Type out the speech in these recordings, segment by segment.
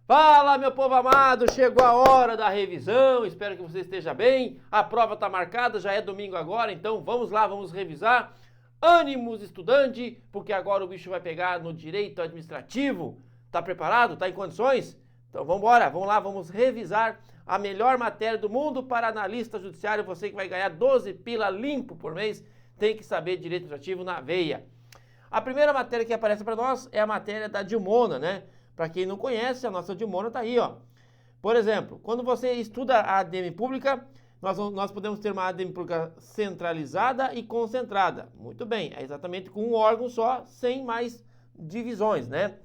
Fala, meu povo amado, chegou a hora da revisão, espero que você esteja bem. A prova está marcada, já é domingo agora, então vamos lá, vamos revisar. Ânimos, estudante, porque agora o bicho vai pegar no direito administrativo. Tá preparado? Tá em condições? Então vamos embora, vamos lá, vamos revisar a melhor matéria do mundo para analista judiciário. Você que vai ganhar 12 pila limpo por mês, tem que saber direito administrativo na veia. A primeira matéria que aparece para nós é a matéria da Dilmona, né? Para quem não conhece, a nossa Dilmona está aí, ó. Por exemplo, quando você estuda a ADM pública, nós podemos ter uma ADM pública centralizada e concentrada. Muito bem, é exatamente com um órgão só, sem mais divisões, né?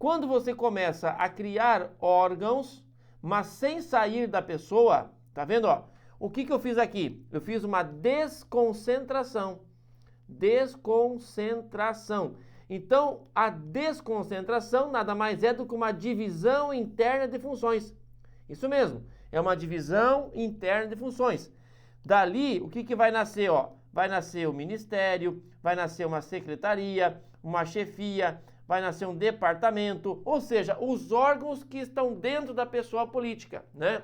Quando você começa a criar órgãos, mas sem sair da pessoa, tá vendo, ó? O que eu fiz aqui? Eu fiz uma desconcentração. Desconcentração. Então, a desconcentração nada mais é do que uma divisão interna de funções. Isso mesmo, é uma divisão interna de funções. Dali, o que vai nascer? Ó? Vai nascer o ministério, vai nascer uma secretaria, uma chefia, vai nascer um departamento, ou seja, os órgãos que estão dentro da pessoa política, né?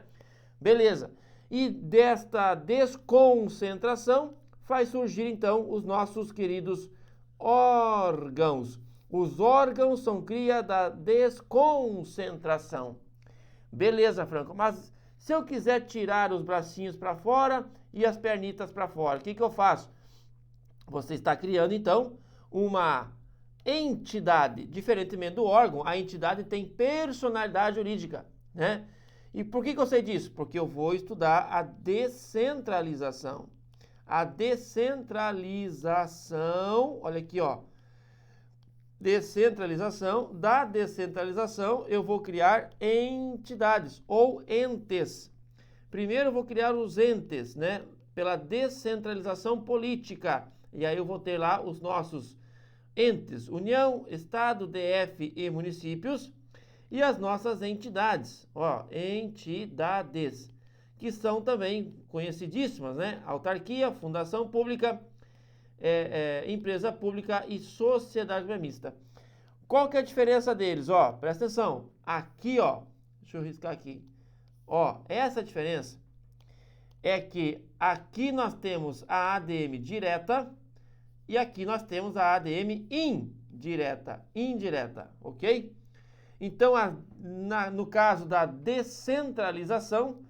Beleza. E desta desconcentração faz surgir, então, os nossos queridos órgãos. Os órgãos são cria da desconcentração. Beleza, Franco, mas se eu quiser tirar os bracinhos para fora e as pernitas para fora, o que eu faço? Você está criando, então, uma entidade. Diferentemente do órgão, a entidade tem personalidade jurídica, né? E por que eu sei disso? Porque eu vou estudar a descentralização. A descentralização, olha aqui, ó. Descentralização, da descentralização eu vou criar entidades ou entes. Primeiro eu vou criar os entes, né? Pela descentralização política. E aí eu vou ter lá os nossos entes, União, Estado, DF e municípios. E as nossas entidades, ó, entidades, que são também conhecidíssimas, né? Autarquia, fundação pública, empresa pública e sociedade mista. Qual que é a diferença deles? Ó, presta atenção. Aqui, ó, deixa eu riscar aqui. Ó, essa diferença é que aqui nós temos a ADM direta e aqui nós temos a ADM indireta, ok? Então, no caso da descentralização,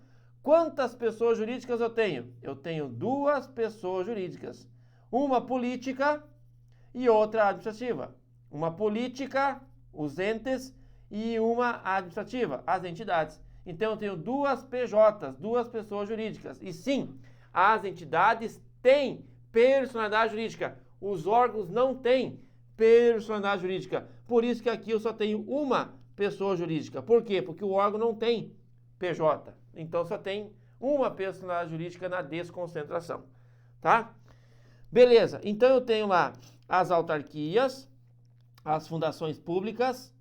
quantas pessoas jurídicas eu tenho? Eu tenho duas pessoas jurídicas. Uma política e outra administrativa. Uma política, os entes, e uma administrativa, as entidades. Então, eu tenho duas PJs, duas pessoas jurídicas. E sim, as entidades têm personalidade jurídica. Os órgãos não têm personalidade jurídica. Por isso que aqui eu só tenho uma pessoa jurídica. Por quê? Porque o órgão não tem PJ. Então só tem uma personalidade jurídica na desconcentração, tá? Beleza. Então eu tenho lá as autarquias, as fundações públicas,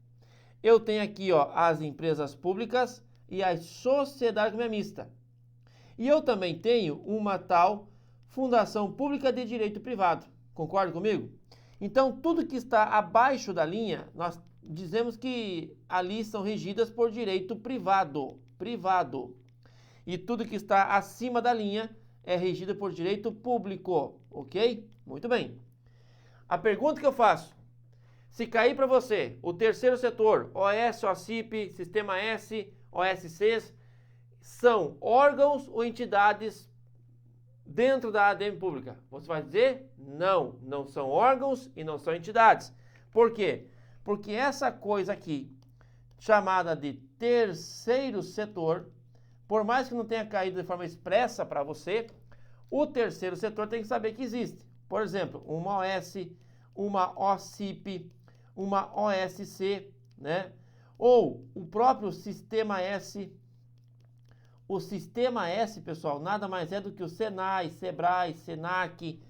eu tenho aqui, ó, as empresas públicas e a sociedade mista. E eu também tenho uma tal fundação pública de direito privado. Concorda comigo? Então tudo que está abaixo da linha, nós dizemos que ali são regidas por direito privado. E tudo que está acima da linha é regido por direito público, ok? Muito bem. A pergunta que eu faço, se cair para você o terceiro setor, OS, OCIP, Sistema S, OSCs, são órgãos ou entidades dentro da ADM pública? Você vai dizer, não são órgãos e não são entidades. Por quê? Porque essa coisa aqui, chamada de terceiro setor, por mais que não tenha caído de forma expressa para você, o terceiro setor tem que saber que existe. Por exemplo, uma OS, uma OCIP, uma OSC, né? Ou o próprio Sistema S. O Sistema S, pessoal, nada mais é do que o Senai, Sebrae, Senac,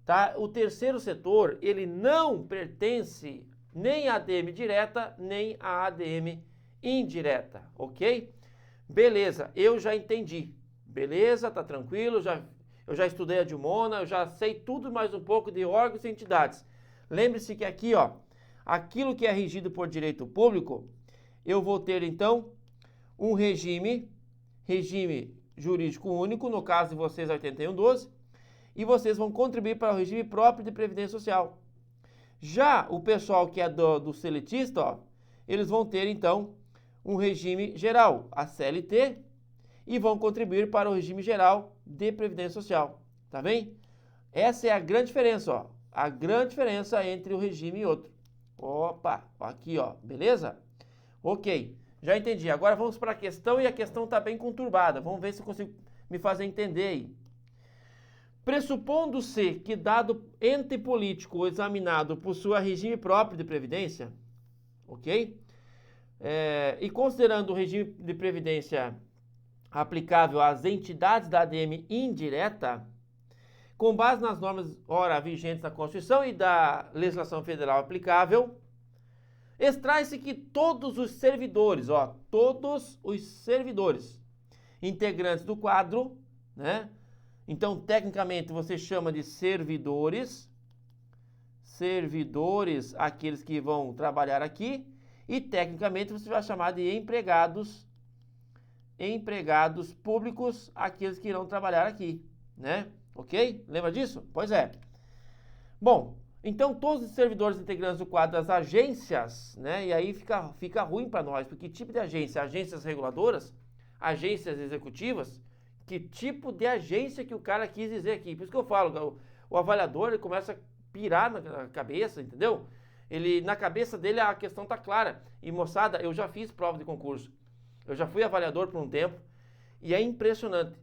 tá? O terceiro setor, ele não pertence nem à ADM direta, nem à ADM indireta, ok? Beleza, eu já entendi. Beleza, tá tranquilo, eu já estudei a Dilmona, eu já sei tudo mais um pouco de órgãos e entidades. Lembre-se que aqui, ó, aquilo que é regido por direito público eu vou ter, então, um regime jurídico único, no caso de vocês, 8112, e vocês vão contribuir para o regime próprio de Previdência Social. Já o pessoal que é do seletista, ó, eles vão ter, então, um regime geral, a CLT, e vão contribuir para o regime geral de Previdência Social. Tá bem? Essa é a grande diferença, ó. A grande diferença entre o regime e outro. Opa, aqui, ó, beleza? Ok, já entendi. Agora vamos para a questão, e a questão está bem conturbada. Vamos ver se eu consigo me fazer entender aí. Pressupondo-se que dado ente político examinado possua regime próprio de previdência, ok? E considerando o regime de previdência aplicável às entidades da ADM indireta, com base nas normas ora vigentes da Constituição e da legislação federal aplicável, extrai-se que todos os servidores, ó, todos os servidores integrantes do quadro, né? Então, tecnicamente, você chama de servidores, aqueles que vão trabalhar aqui, e tecnicamente você vai chamar de empregados públicos, aqueles que irão trabalhar aqui, né? Ok? Lembra disso? Pois é. Bom, então todos os servidores integrantes do quadro das agências, né? E aí fica ruim para nós, porque que tipo de agência? Agências reguladoras? Agências executivas? Que tipo de agência que o cara quis dizer aqui? Por isso que eu falo, o avaliador ele começa a pirar na cabeça, entendeu? Na cabeça dele a questão tá clara. E moçada, eu já fiz prova de concurso. Eu já fui avaliador por um tempo e é impressionante.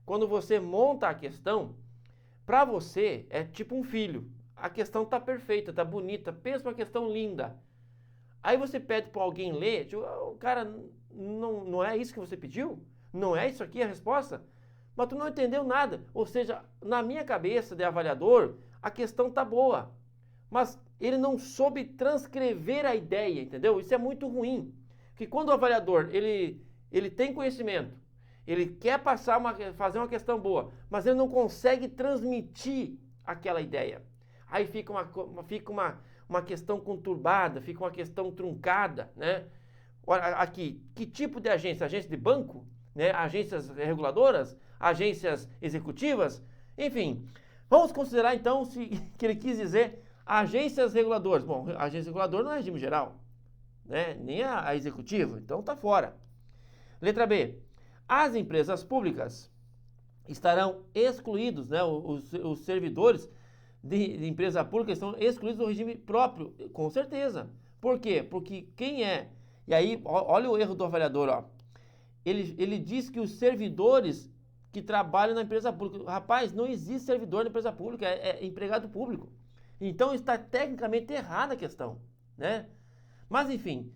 Quando você monta a questão, para você é tipo um filho. A questão tá perfeita, tá bonita, pensa uma questão linda. Aí você pede para alguém ler, tipo, o cara, não é isso que você pediu? Não é isso aqui a resposta? Mas tu não entendeu nada. Ou seja, na minha cabeça de avaliador, a questão tá boa. Mas ele não soube transcrever a ideia, entendeu? Isso é muito ruim. Porque quando o avaliador, ele tem conhecimento, ele quer fazer uma questão boa, mas ele não consegue transmitir aquela ideia. Aí fica uma questão conturbada, fica uma questão truncada, né? Olha aqui, que tipo de agência? Agência de banco? Né? Agências reguladoras? Agências executivas? Enfim, vamos considerar então que ele quis dizer agências reguladoras. Bom, a agência reguladora não é regime geral, né? Nem a executiva, então está fora. Letra B. As empresas públicas estarão excluídos, né? Os servidores de empresa pública estão excluídos do regime próprio, com certeza. Por quê? Porque quem é... E aí, olha o erro do avaliador, ó. Ele diz que os servidores que trabalham na empresa pública... Rapaz, não existe servidor na empresa pública, é empregado público. Então, está tecnicamente errada a questão, né? Mas, enfim,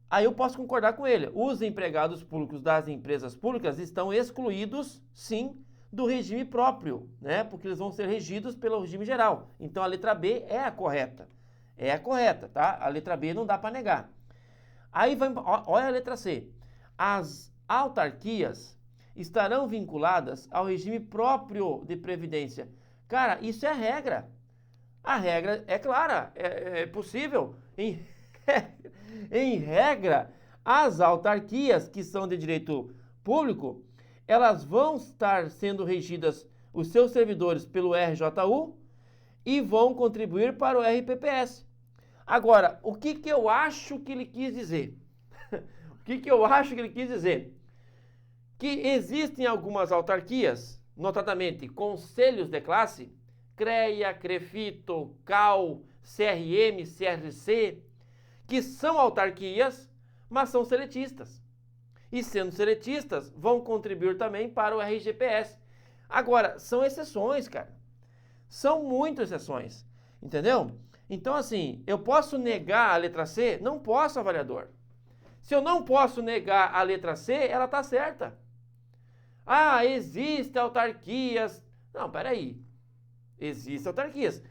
aí eu posso concordar com ele. Os empregados públicos das empresas públicas estão excluídos, sim, do regime próprio, né? Porque eles vão ser regidos pelo regime geral. Então, a letra B é a correta. É a correta, tá? A letra B não dá para negar. Aí, olha a letra C. As autarquias estarão vinculadas ao regime próprio de previdência. Cara, isso é a regra. A regra é clara, é possível. Em regra, as autarquias que são de direito público, elas vão estar sendo regidas, os seus servidores, pelo RJU e vão contribuir para o RPPS. Agora, o que eu acho que ele quis dizer? O que eu acho que ele quis dizer? Que existem algumas autarquias, notadamente conselhos de classe, CREA, CREFITO, CAL, CRM, CRC, que são autarquias, mas são seletistas. E sendo seletistas, vão contribuir também para o RGPS. Agora, são exceções, cara. São muitas exceções, entendeu? Então, assim, eu posso negar a letra C? Não posso, avaliador. Se eu não posso negar a letra C, ela está certa. Ah, existem autarquias. Não, peraí. Existem autarquias.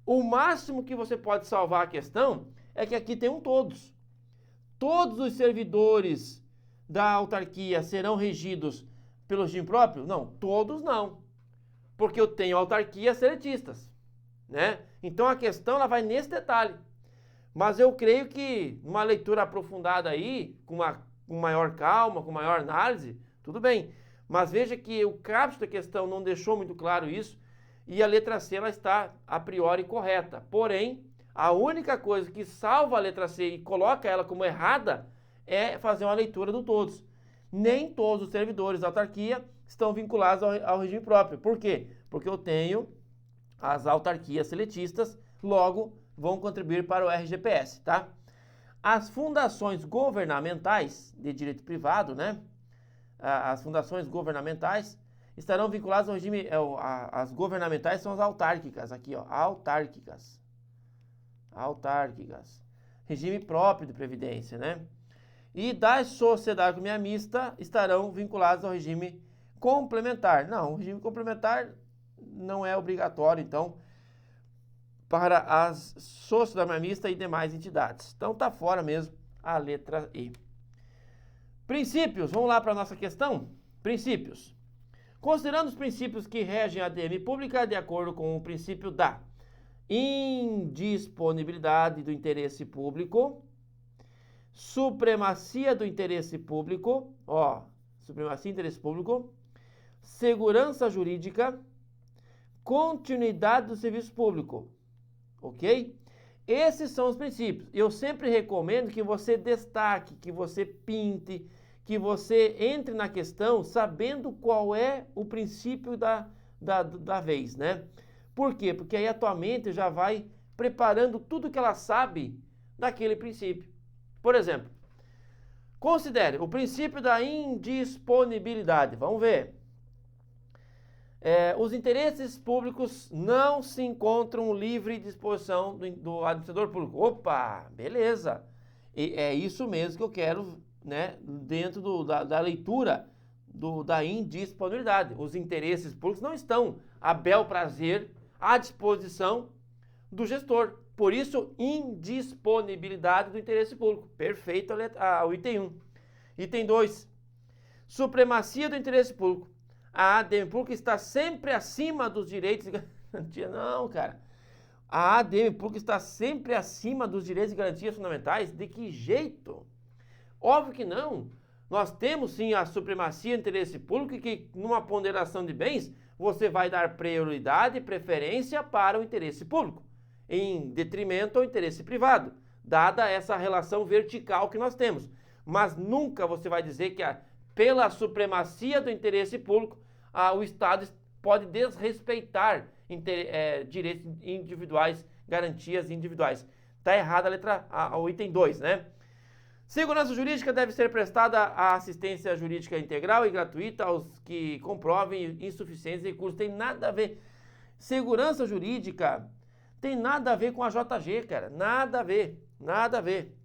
O máximo que você pode salvar a questão é que aqui tem um todos. Todos os servidores da autarquia serão regidos pelo regime próprio? Não, todos não. Porque eu tenho autarquias seletistas, né? Então a questão ela vai nesse detalhe. Mas eu creio que uma leitura aprofundada aí, com maior calma, com maior análise, tudo bem. Mas veja que o caput da questão não deixou muito claro isso, e a letra C ela está a priori correta. Porém, a única coisa que salva a letra C e coloca ela como errada é fazer uma leitura do todos. Nem todos os servidores da autarquia estão vinculados ao regime próprio. Por quê? Porque eu tenho as autarquias seletistas, logo vão contribuir para o RGPS, tá? As fundações governamentais de direito privado, né? As fundações governamentais estarão vinculadas ao regime, as governamentais são as autárquicas, aqui ó, autárquicas. Regime próprio de previdência, né? E das sociedades de economia mista estarão vinculadas ao regime complementar. Não, o regime complementar não é obrigatório, então, para as sociedades de economia mista e demais entidades. Então, está fora mesmo a letra E. Princípios, vamos lá para a nossa questão? Princípios. Considerando os princípios que regem a ADM pública, de acordo com o princípio da indisponibilidade do interesse público, supremacia do interesse público, supremacia do interesse público, segurança jurídica, continuidade do serviço público, ok? Esses são os princípios. Eu sempre recomendo que você destaque, que você pinte, que você entre na questão sabendo qual é o princípio da vez, né? Por quê? Porque aí a tua mente já vai preparando tudo que ela sabe daquele princípio. Por exemplo, considere o princípio da indisponibilidade. Vamos ver. Os interesses públicos não se encontram livre disposição do administrador público. Opa, beleza. E é isso mesmo que eu quero, né, dentro da leitura da indisponibilidade. Os interesses públicos não estão a bel prazer à disposição do gestor. Por isso, indisponibilidade do interesse público. Perfeito o item 1. Item 2. Supremacia do interesse público. A ADM pública está sempre acima dos direitos e garantias. Não, cara. A ADM pública está sempre acima dos direitos e garantias fundamentais? De que jeito? Óbvio que não. Nós temos sim a supremacia do interesse público e que numa ponderação de bens você vai dar prioridade e preferência para o interesse público, em detrimento ao interesse privado, dada essa relação vertical que nós temos. Mas nunca você vai dizer que pela supremacia do interesse público, o Estado pode desrespeitar direitos individuais, garantias individuais. Está errada o item 2, né? Segurança jurídica deve ser prestada a assistência jurídica integral e gratuita aos que comprovem insuficiência de recursos. Tem nada a ver. Segurança jurídica tem nada a ver com a JG, cara. Nada a ver. Nada a ver.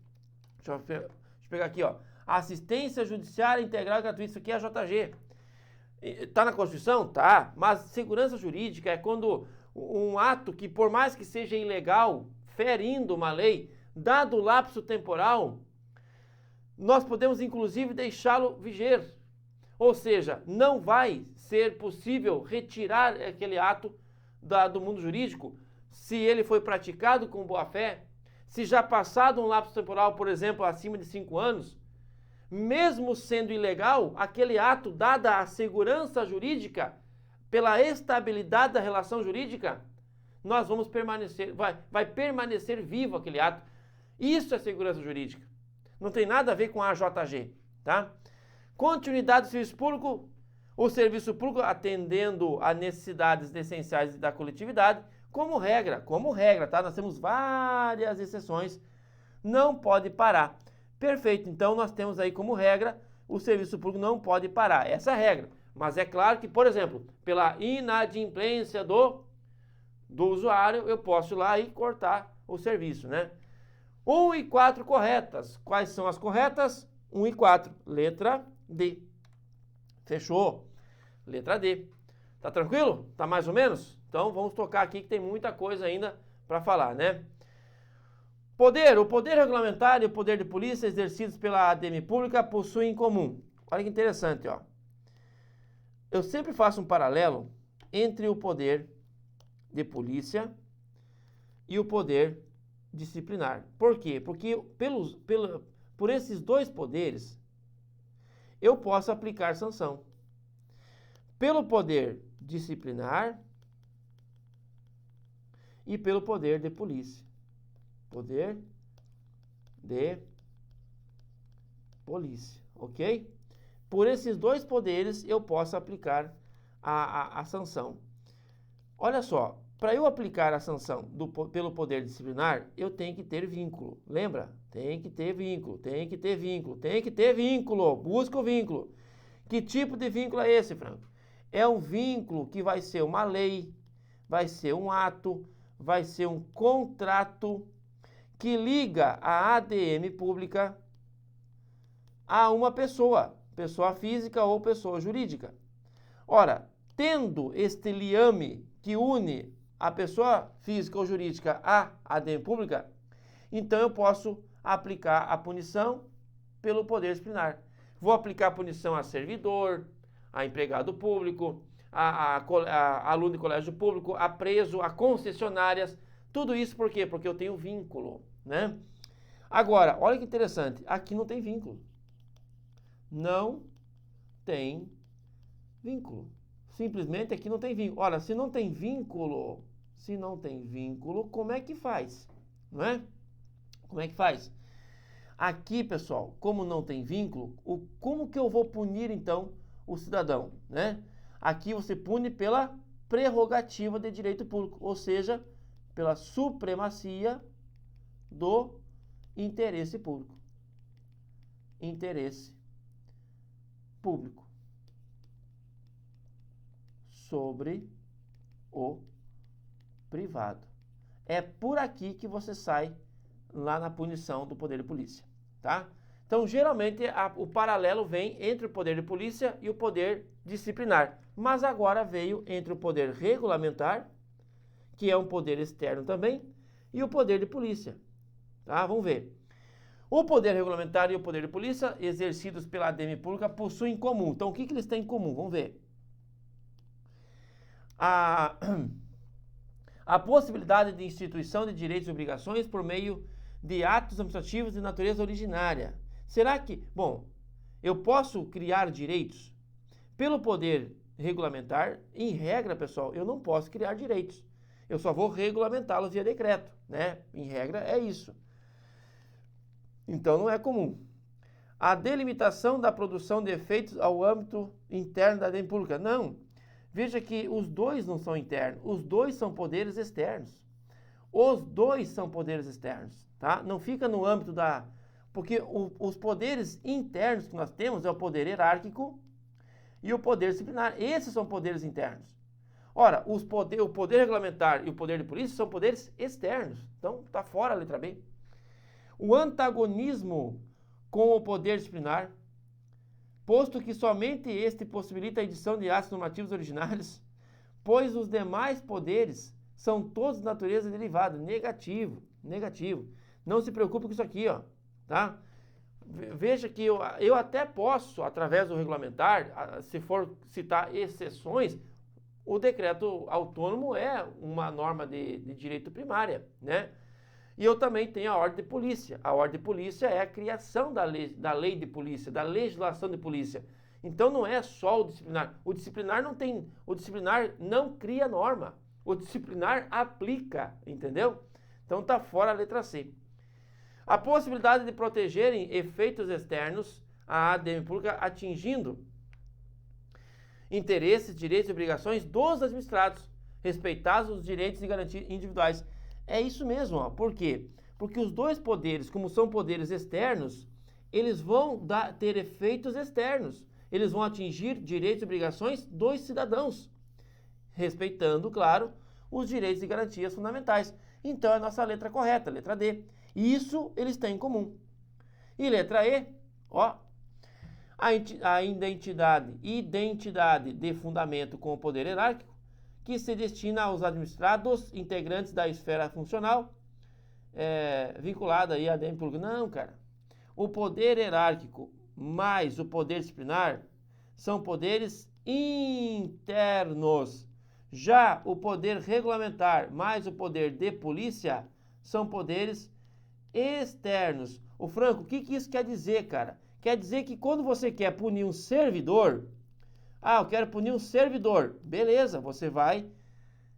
Deixa eu pegar aqui, ó. Assistência judiciária integral e gratuita. Isso aqui é a JG. Tá na Constituição? Tá. Mas segurança jurídica é quando um ato que, por mais que seja ilegal, ferindo uma lei, dado o lapso temporal, nós podemos inclusive deixá-lo viger. Ou seja, não vai ser possível retirar aquele ato do mundo jurídico se ele foi praticado com boa-fé, se já passado um lapso temporal, por exemplo, acima de 5 anos, mesmo sendo ilegal, aquele ato, dada a segurança jurídica, pela estabilidade da relação jurídica, nós vamos permanecer, vai permanecer vivo aquele ato. Isso é segurança jurídica. Não tem nada a ver com a AJG, tá? Continuidade do serviço público, o serviço público atendendo a necessidades essenciais da coletividade, como regra, tá? Nós temos várias exceções, não pode parar. Perfeito, então nós temos aí como regra, o serviço público não pode parar, essa é a regra. Mas é claro que, por exemplo, pela inadimplência do usuário, eu posso ir lá e cortar o serviço, né? 1 e 4 corretas. Quais são as corretas? 1 e 4. Letra D. Fechou? Letra D. Tá tranquilo? Tá mais ou menos? Então vamos tocar aqui que tem muita coisa ainda para falar, né? O poder regulamentar e o poder de polícia exercidos pela ADM pública possuem em comum. Olha que interessante, ó. Eu sempre faço um paralelo entre o poder de polícia e o poder disciplinar. Por quê? Porque por esses dois poderes, eu posso aplicar sanção. Pelo poder disciplinar e pelo poder de polícia. Poder de polícia, ok? Por esses dois poderes, eu posso aplicar a sanção. Olha só, para eu aplicar a sanção pelo poder disciplinar, eu tenho que ter vínculo. Lembra? Tem que ter vínculo, tem que ter vínculo, tem que ter vínculo. Busca o vínculo. Que tipo de vínculo é esse, Franco? É um vínculo que vai ser uma lei, vai ser um ato, vai ser um contrato que liga a ADM pública a uma pessoa física ou pessoa jurídica. Ora, tendo este liame que une a pessoa física ou jurídica à ADM pública, então eu posso aplicar a punição pelo poder disciplinar. Vou aplicar a punição a servidor, a empregado público, a aluno de colégio público, a preso, a concessionárias. Tudo isso por quê? Porque eu tenho vínculo, né? Agora, olha que interessante. Aqui não tem vínculo. Não tem vínculo. Simplesmente aqui não tem vínculo. Ora, se não tem vínculo, como é que faz? Não é? Como é que faz? Aqui, pessoal, como não tem vínculo, como que eu vou punir, então, o cidadão, né? Aqui você pune pela prerrogativa de direito público, ou seja, pela supremacia do interesse público. Interesse público sobre o privado. É por aqui que você sai lá na punição do poder de polícia, tá? Então, geralmente, o paralelo vem entre o poder de polícia e o poder disciplinar. Mas agora veio entre o poder regulamentar, que é um poder externo também, e o poder de polícia, tá? Vamos ver. O poder regulamentar e o poder de polícia, exercidos pela ADM pública, possuem em comum. Então, o que eles têm em comum? Vamos ver. A possibilidade de instituição de direitos e obrigações por meio de atos administrativos de natureza originária. Será que, bom, eu posso criar direitos pelo poder regulamentar? Em regra, pessoal, eu não posso criar direitos. Eu só vou regulamentá-los via decreto, né? Em regra, é isso. Então, não é comum. A delimitação da produção de efeitos ao âmbito interno da ADM pública. Não. Veja que os dois não são internos. Os dois são poderes externos. Os dois são poderes externos, tá? Não fica no âmbito da... Porque os poderes internos que nós temos é o poder hierárquico e o poder disciplinar. Esses são poderes internos. Ora, o poder regulamentar e o poder de polícia são poderes externos. Então, está fora a letra B. O antagonismo com o poder disciplinar, posto que somente este possibilita a edição de atos normativos originários, pois os demais poderes são todos de natureza derivada. Negativo. Não se preocupe com isso aqui, ó, tá? Veja que eu até posso, através do regulamentar, se for citar exceções, o decreto autônomo é uma norma de direito primária, né? E eu também tenho a ordem de polícia. A ordem de polícia é a criação da lei de polícia, da legislação de polícia. Então não é só o disciplinar. O disciplinar não cria norma. O disciplinar aplica, entendeu? Então tá fora a letra C. A possibilidade de protegerem efeitos externos à ADM pública atingindo interesses, direitos e obrigações dos administrados, respeitados os direitos e garantias individuais. É isso mesmo, ó. Por quê? Porque os dois poderes, como são poderes externos, eles vão ter efeitos externos. Eles vão atingir direitos e obrigações dos cidadãos, respeitando, claro, os direitos e garantias fundamentais. Então, é a nossa letra correta, letra D. Isso eles têm em comum. E letra E, ó, a identidade de fundamento com o poder hierárquico, que se destina aos administrados integrantes da esfera funcional, vinculada aí à ADM pública. Não, cara. O poder hierárquico mais o poder disciplinar são poderes internos. Já o poder regulamentar mais o poder de polícia são poderes externos. Ô Franco, o que isso quer dizer, cara? Quer dizer que quando você quer punir um servidor, eu quero punir um servidor. Beleza, você vai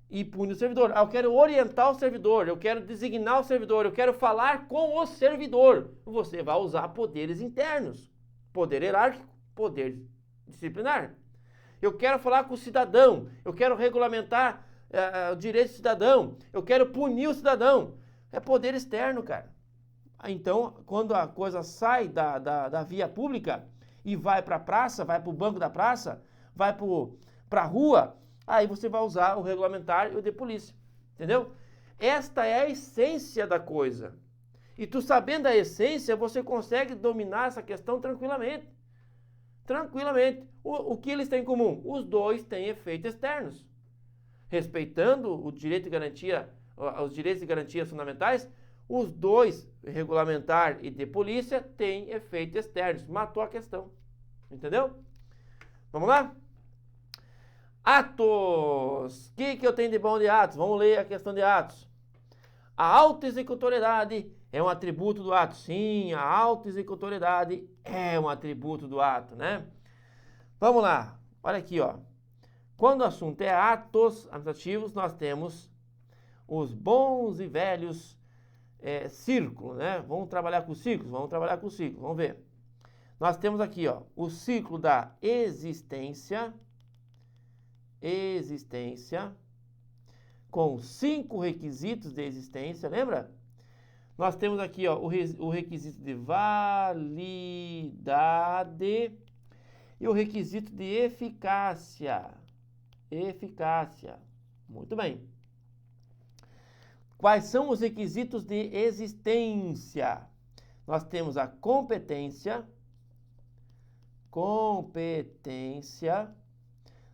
e pune o servidor. Eu quero orientar o servidor, eu quero designar o servidor, eu quero falar com o servidor. Você vai usar poderes internos. Poder hierárquico, poder disciplinar. Eu quero falar com o cidadão, eu quero regulamentar o direito do cidadão, eu quero punir o cidadão. É poder externo, cara. Então, quando a coisa sai da via pública e vai para a praça, vai para o banco da praça, vai para a rua, aí você vai usar o regulamentar e o de polícia. Entendeu? Esta é a essência da coisa. E tu sabendo a essência, você consegue dominar essa questão tranquilamente. Tranquilamente. O que eles têm em comum? Os dois têm efeitos externos. Respeitando o direito de garantia, os direitos e garantias fundamentais, os dois, regulamentar e de polícia, têm efeitos externos. Matou a questão. Entendeu? Vamos lá? Atos. O que eu tenho de bom de Atos? Vamos ler a questão de Atos. A autoexecutoriedade é um atributo do ato. Sim, a autoexecutoriedade é um atributo do ato, né? Vamos lá. Olha aqui, ó. Quando o assunto é atos administrativos, nós temos os bons e velhos círculos, né? Vamos trabalhar com círculos? Vamos trabalhar com círculos. Vamos ver. Nós temos aqui, ó, o ciclo da existência, com 5 requisitos de existência, lembra? Nós temos aqui, ó, o requisito de validade e o requisito de eficácia. Muito bem. Quais são os requisitos de existência? Nós temos a competência,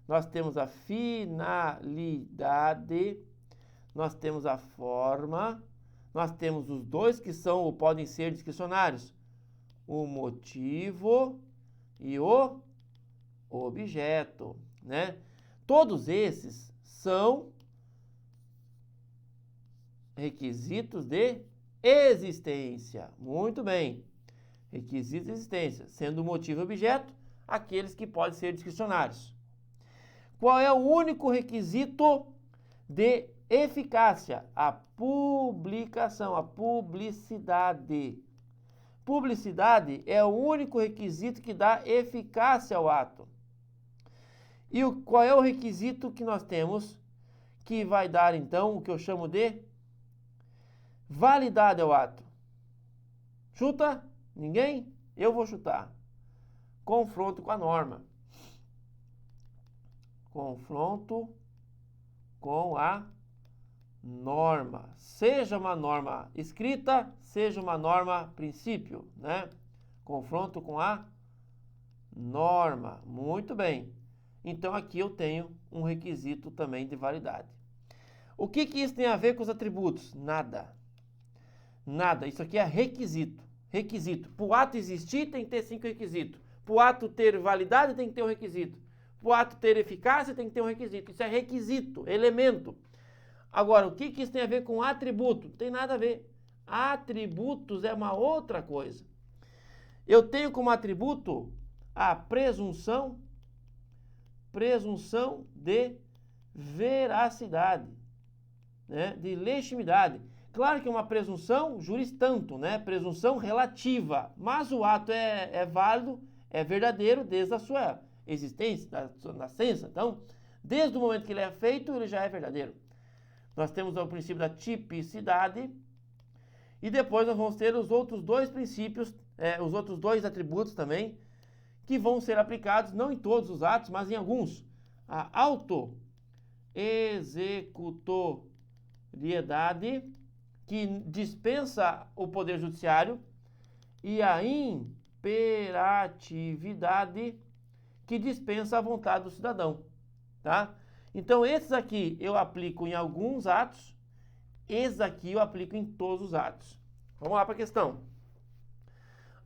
nós temos a finalidade, nós temos a forma, nós temos os dois que são ou podem ser discricionários, o motivo e o objeto, né? Todos esses são requisitos de existência. Muito bem. Requisitos de existência, sendo o motivo e objeto, aqueles que podem ser discricionários. Qual é o único requisito de eficácia? A publicação, a publicidade. Publicidade é o único requisito que dá eficácia ao ato. E qual é o requisito que nós temos que vai dar, então, o que eu chamo de validade ao ato? Chuta? Ninguém? Eu vou chutar. Confronto com a norma. Confronto com a norma. Seja uma norma escrita, seja uma norma princípio, né? Confronto com a norma. Muito bem. Então aqui eu tenho um requisito também de validade. O que isso tem a ver com os atributos? Nada. Nada. Isso aqui é requisito. Requisito. Para o ato existir, tem que ter 5 requisitos. Para o ato ter validade, tem que ter um requisito. Para o ato ter eficácia, tem que ter um requisito. Isso é requisito, elemento. Agora, o que isso tem a ver com atributo? Não tem nada a ver. Atributos é uma outra coisa. Eu tenho como atributo a presunção de veracidade, né? De legitimidade. Claro que é uma presunção juris tanto, né? Presunção relativa, mas o ato é válido, é verdadeiro desde a sua existência, da sua nascença. Então, desde o momento que ele é feito, ele já é verdadeiro. Nós temos o princípio da tipicidade e depois nós vamos ter os outros dois princípios, os outros dois atributos também, que vão ser aplicados não em todos os atos, mas em alguns. A autoexecutoriedade, que dispensa o Poder Judiciário, e a imperatividade, que dispensa a vontade do cidadão, tá? Então, esses aqui eu aplico em alguns atos, esses aqui eu aplico em todos os atos. Vamos lá para a questão.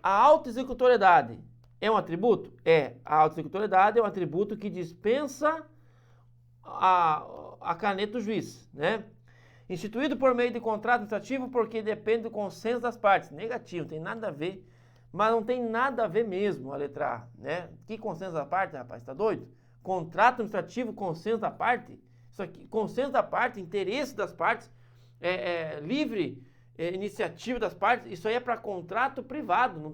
A autoexecutoriedade é um atributo? É. A autoexecutoriedade é um atributo que dispensa a caneta do juiz, né? Instituído por meio de contrato administrativo porque depende do consenso das partes. Negativo, não tem nada a ver, mas não tem nada a ver mesmo a letra A, né? Que consenso da parte, rapaz, tá doido? Contrato administrativo, consenso da parte? Isso aqui, consenso da parte, interesse das partes, livre iniciativa das partes, isso aí é para contrato privado, não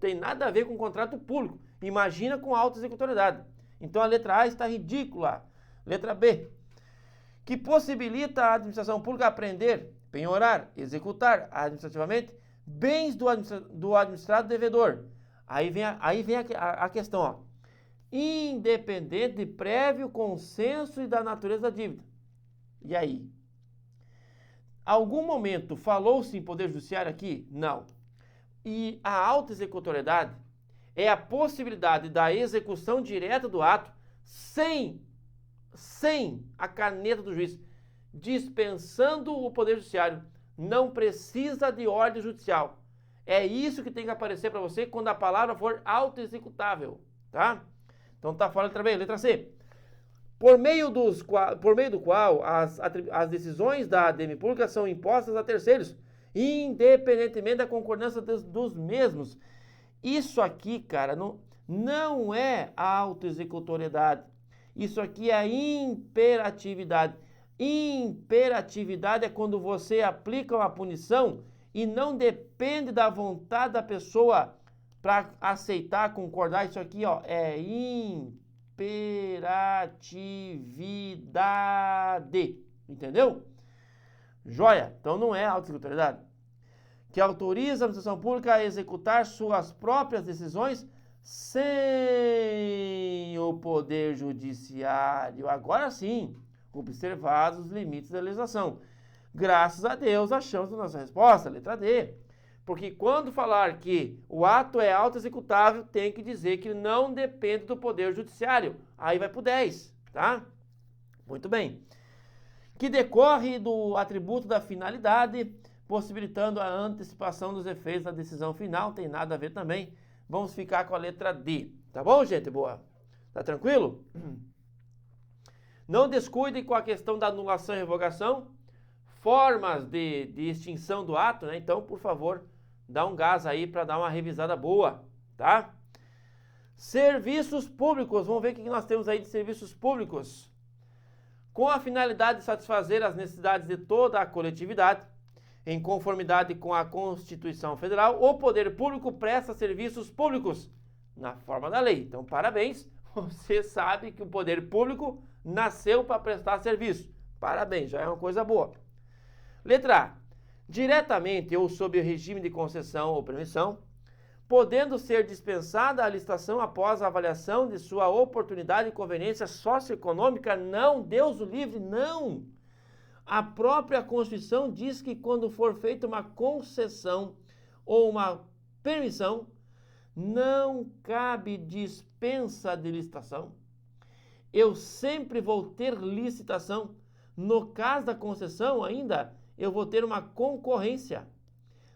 tem nada a ver com contrato público. Imagina com auto-executoriedade. Então a letra A está ridícula. Letra B, que possibilita a administração pública aprender, penhorar, executar administrativamente bens do administrado devedor. Aí vem a questão, ó. Independente de prévio consenso e da natureza da dívida. E aí? Algum momento falou-se em poder judiciário aqui? Não. E a auto-executoriedade é a possibilidade da execução direta do ato sem a caneta do juiz, dispensando o poder judiciário. Não precisa de ordem judicial. É isso que tem que aparecer para você quando a palavra for auto-executável, tá? Então tá fora a letra B. Letra C. Por meio do qual as decisões da ADM pública são impostas a terceiros, independentemente da concordância dos mesmos. Isso aqui, cara, não é a auto-executoriedade. Isso aqui é a imperatividade. Imperatividade é quando você aplica uma punição e não depende da vontade da pessoa para aceitar, concordar. Isso aqui, ó, é imperatividade. Entendeu? Joia. Então não é auto-executoriedade. Que autoriza a administração pública a executar suas próprias decisões sem o poder judiciário. Agora sim, observados os limites da legislação. Graças a Deus, achamos a nossa resposta, letra D. Porque quando falar que o ato é auto-executável, tem que dizer que não depende do poder judiciário. Aí vai para o 10, tá? Muito bem. Que decorre do atributo da finalidade, possibilitando a antecipação dos efeitos da decisão final. Tem nada a ver também. Vamos ficar com a letra D. Tá bom, gente boa? Tá tranquilo? Não descuidem com a questão da anulação e revogação. Formas de extinção do ato, né? Então, por favor, dá um gás aí para dar uma revisada boa, tá? Serviços públicos. Vamos ver o que nós temos aí de serviços públicos. Com a finalidade de satisfazer as necessidades de toda a coletividade, em conformidade com a Constituição Federal, o poder público presta serviços públicos na forma da lei. Então, parabéns, você sabe que o poder público nasceu para prestar serviço. Parabéns, já é uma coisa boa. Letra A. Diretamente ou sob o regime de concessão ou permissão, podendo ser dispensada a licitação após a avaliação de sua oportunidade e conveniência socioeconômica. Não, Deus o livre, não. A própria Constituição diz que quando for feita uma concessão ou uma permissão, não cabe dispensa de licitação. Eu sempre vou ter licitação. No caso da concessão ainda, eu vou ter uma concorrência.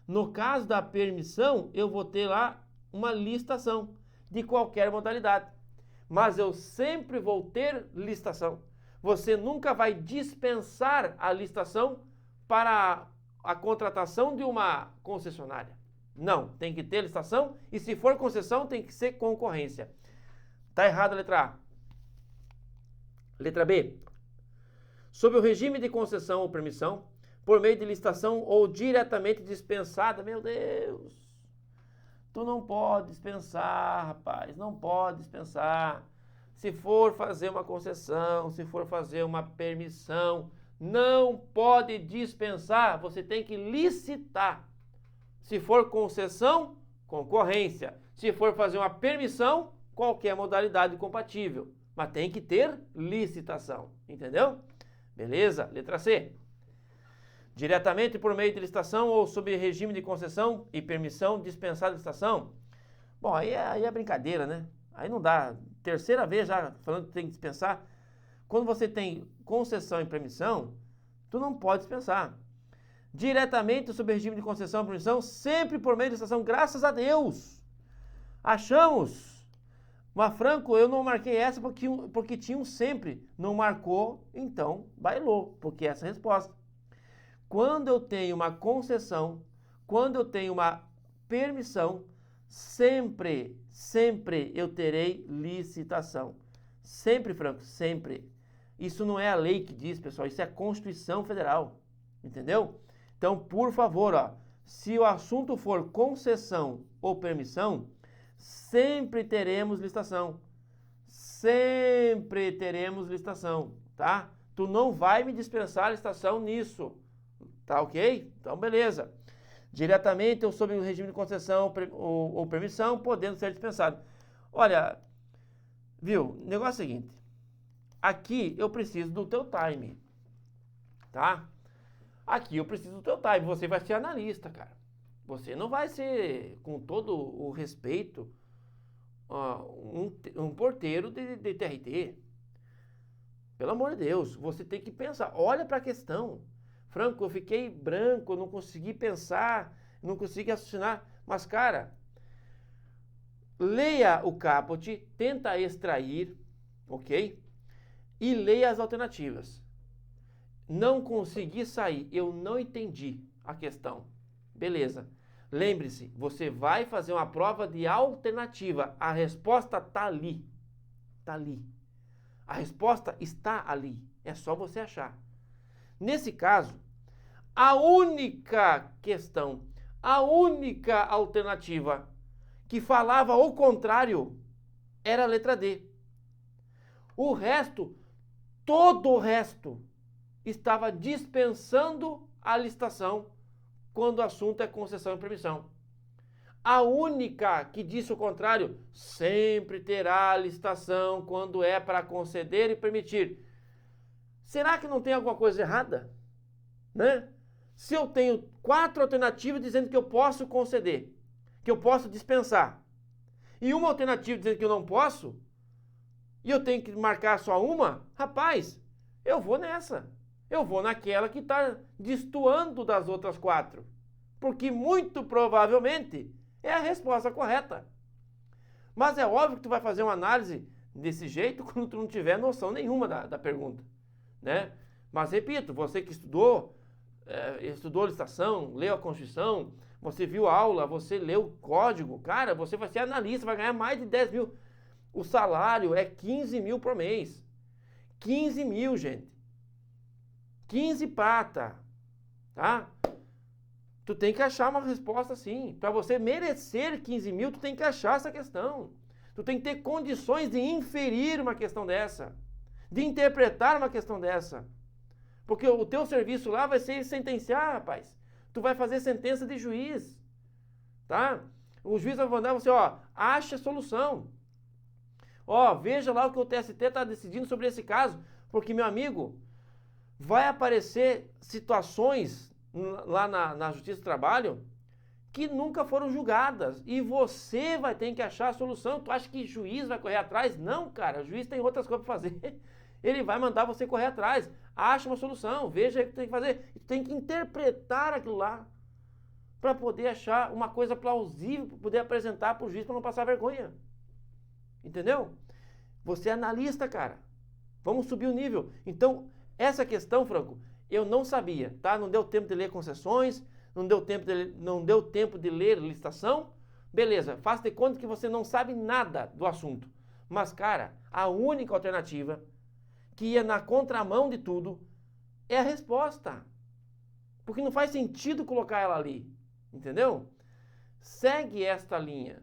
No caso da permissão, eu vou ter lá uma licitação de qualquer modalidade. Mas eu sempre vou ter licitação. Você nunca vai dispensar a licitação para a contratação de uma concessionária. Não, tem que ter licitação e se for concessão tem que ser concorrência. Tá errado a letra A. Letra B. Sob o regime de concessão ou permissão, por meio de licitação ou diretamente dispensada. Meu Deus! Tu não pode dispensar, rapaz, não pode dispensar. Se for fazer uma concessão, se for fazer uma permissão, não pode dispensar, você tem que licitar. Se for concessão, concorrência. Se for fazer uma permissão, qualquer modalidade compatível. Mas tem que ter licitação, entendeu? Beleza? Letra C. Diretamente por meio de licitação ou sob regime de concessão e permissão dispensada de licitação. Bom, aí é brincadeira, né? Aí não dá. Terceira vez já falando que tem que dispensar. Quando você tem concessão e permissão, tu não pode dispensar. Diretamente sob regime de concessão e permissão, sempre por meio de licitação, graças a Deus. Achamos. Mas, Franco, eu não marquei essa porque tinha um sempre. Não marcou, então bailou, porque essa é a resposta. quando eu tenho uma concessão, quando eu tenho uma permissão, sempre eu terei licitação. Sempre, Franco, sempre. Isso não é a lei que diz, pessoal, isso é a Constituição Federal, entendeu? Então, por favor, ó, se o assunto for concessão ou permissão, sempre teremos licitação. Sempre teremos licitação, tá? Tu não vai me dispensar a licitação nisso, tá ok? Então, beleza. Diretamente ou sob o regime de concessão ou permissão, podendo ser dispensado. Olha, viu? O negócio é o seguinte. Aqui eu preciso do teu time, tá? Aqui eu preciso do teu time. Você vai ser analista, cara. Você não vai ser, com todo o respeito, um porteiro de TRT. Pelo amor de Deus, você tem que pensar. Olha para a questão. Franco, eu fiquei branco, não consegui pensar, não consegui raciocinar. Mas, cara, leia o caput, tenta extrair, ok? E leia as alternativas. Não consegui sair, eu não entendi a questão. Beleza. Lembre-se, você vai fazer uma prova de alternativa. A resposta está ali. Está ali. A resposta está ali. É só você achar. Nesse caso, a única questão, a única alternativa que falava o contrário era a letra D. O resto, todo o resto, estava dispensando a licitação quando o assunto é concessão e permissão. A única que disse o contrário, sempre terá licitação quando é para conceder e permitir. Será que não tem alguma coisa errada? Né? Se eu tenho 4 alternativas dizendo que eu posso conceder, que eu posso dispensar, e uma alternativa dizendo que eu não posso, e eu tenho que marcar só uma, rapaz, eu vou nessa. Eu vou naquela que está destoando das outras 4. Porque muito provavelmente é a resposta correta. Mas é óbvio que tu vai fazer uma análise desse jeito quando tu não tiver noção nenhuma da pergunta, né? Mas repito, você que estudou licitação, leu a Constituição, você viu a aula, você leu o código, cara, você vai ser analista, vai ganhar mais de 10 mil. O salário é 15 mil por mês. 15 mil, gente. 15 prata, tá? Tu tem que achar uma resposta assim. Para você merecer 15 mil, tu tem que achar essa questão. Tu tem que ter condições de inferir uma questão dessa, de interpretar uma questão dessa. Porque o teu serviço lá vai ser sentenciar, rapaz. Tu vai fazer sentença de juiz, tá? O juiz vai mandar você, ó, acha a solução. Ó, veja lá o que o TST está decidindo sobre esse caso, porque, meu amigo, vai aparecer situações lá na Justiça do Trabalho que nunca foram julgadas e você vai ter que achar a solução. Tu acha que juiz vai correr atrás? Não, cara, o juiz tem outras coisas para fazer. Ele vai mandar você correr atrás. Acha uma solução, veja o que tem que fazer. Tu tem que interpretar aquilo lá para poder achar uma coisa plausível, para poder apresentar para o juiz para não passar vergonha. Entendeu? Você é analista, cara. Vamos subir o nível. Então, essa questão, Franco, eu não sabia, tá? Não deu tempo de ler concessões, não deu tempo de ler licitação. Beleza, faça de conta que você não sabe nada do assunto. Mas, cara, a única alternativa que ia na contramão de tudo é a resposta. Porque não faz sentido colocar ela ali. Entendeu? Segue esta linha.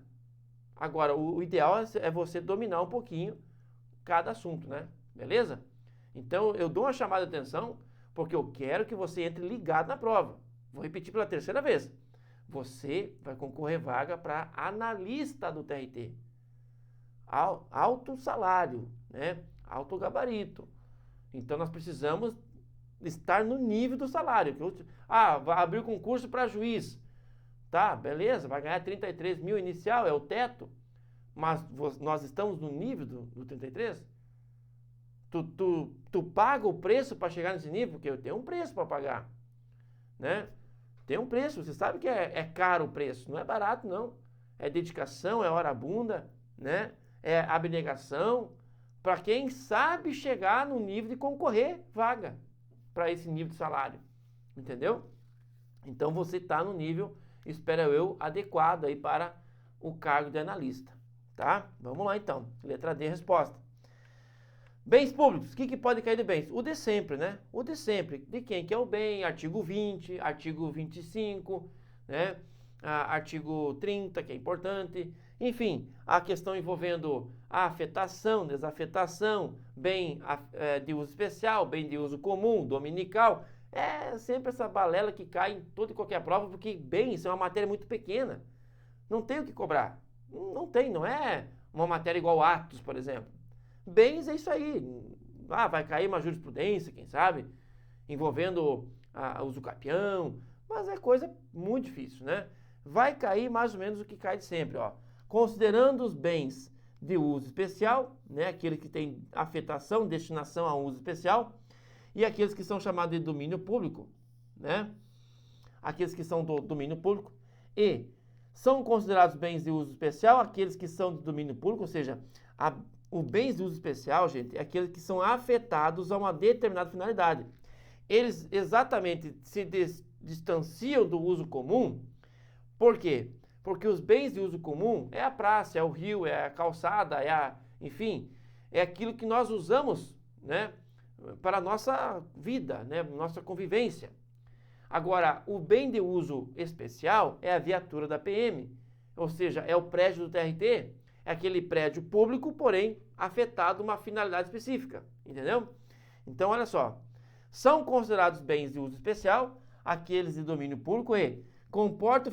Agora, o ideal é você dominar um pouquinho cada assunto, né? Beleza? Então, eu dou uma chamada de atenção porque eu quero que você entre ligado na prova. Vou repetir pela 3ª vez. Você vai concorrer vaga para analista do TRT. Alto salário, né? Alto gabarito. Então, nós precisamos estar no nível do salário. Vai abrir o concurso para juiz. Tá, beleza, vai ganhar 33 mil inicial, é o teto. Mas nós estamos no nível do 33? Tu paga o preço para chegar nesse nível? Porque eu tenho um preço para pagar, né? Tem um preço, você sabe que é caro o preço, não é barato não. É dedicação, é hora bunda, né? É abnegação, para quem sabe chegar no nível de concorrer vaga para esse nível de salário, entendeu? Então você está no nível, espero eu, adequado aí para o cargo de analista, tá? Vamos lá então, letra D, resposta. Bens públicos, o que pode cair de bens? O de sempre, né? O de sempre. De quem que é o bem? Artigo 20, artigo 25, né? Artigo 30, que é importante. Enfim, a questão envolvendo a afetação, desafetação, bem de uso especial, bem de uso comum, dominical. É sempre essa balela que cai em toda e qualquer prova, porque bens é uma matéria muito pequena. Não tem o que cobrar. Não tem, não é uma matéria igual atos, por exemplo. Bens é isso aí. Vai cair uma jurisprudência, quem sabe, envolvendo uso capião, mas é coisa muito difícil, né? Vai cair mais ou menos o que cai de sempre, ó. Considerando os bens de uso especial, né? Aqueles que têm afetação, destinação a uso especial, e aqueles que são chamados de domínio público, né? Aqueles que são do domínio público. E são considerados bens de uso especial aqueles que são de domínio público, ou seja, o bens de uso especial, gente, é aqueles que são afetados a uma determinada finalidade. Eles exatamente se distanciam do uso comum. Por quê? Porque os bens de uso comum é a praça, é o rio, é a calçada, enfim, é aquilo que nós usamos, né, para a nossa vida, né, nossa convivência. Agora, o bem de uso especial é a viatura da PM, ou seja, é o prédio do TRT, é aquele prédio público, porém afetado uma finalidade específica, entendeu? Então, olha só, são considerados bens de uso especial aqueles de domínio público e comportam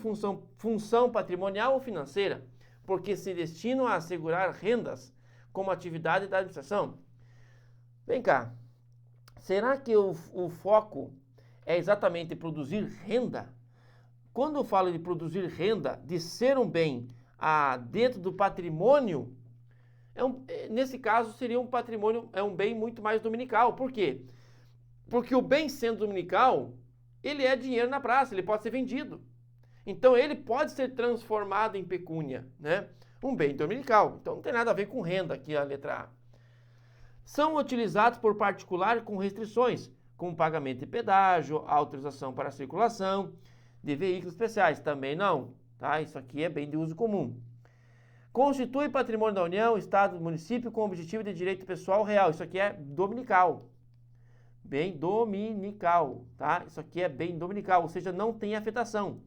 função patrimonial ou financeira, porque se destinam a assegurar rendas como atividade da administração. Vem cá, será que o foco é exatamente produzir renda? Quando eu falo de produzir renda, de ser um bem dentro do patrimônio, nesse caso seria um patrimônio, é um bem muito mais dominical. Por quê? Porque o bem sendo dominical, ele é dinheiro na praça, ele pode ser vendido. Então ele pode ser transformado em pecúnia, né? Um bem dominical. Então não tem nada a ver com renda aqui a letra A. São utilizados por particular com restrições, como pagamento de pedágio, autorização para circulação de veículos especiais. Também não, tá? Isso aqui é bem de uso comum. Constitui patrimônio da União, Estado, município com objetivo de direito pessoal real. Isso aqui é dominical. Bem dominical, tá? Isso aqui é bem dominical, ou seja, não tem afetação.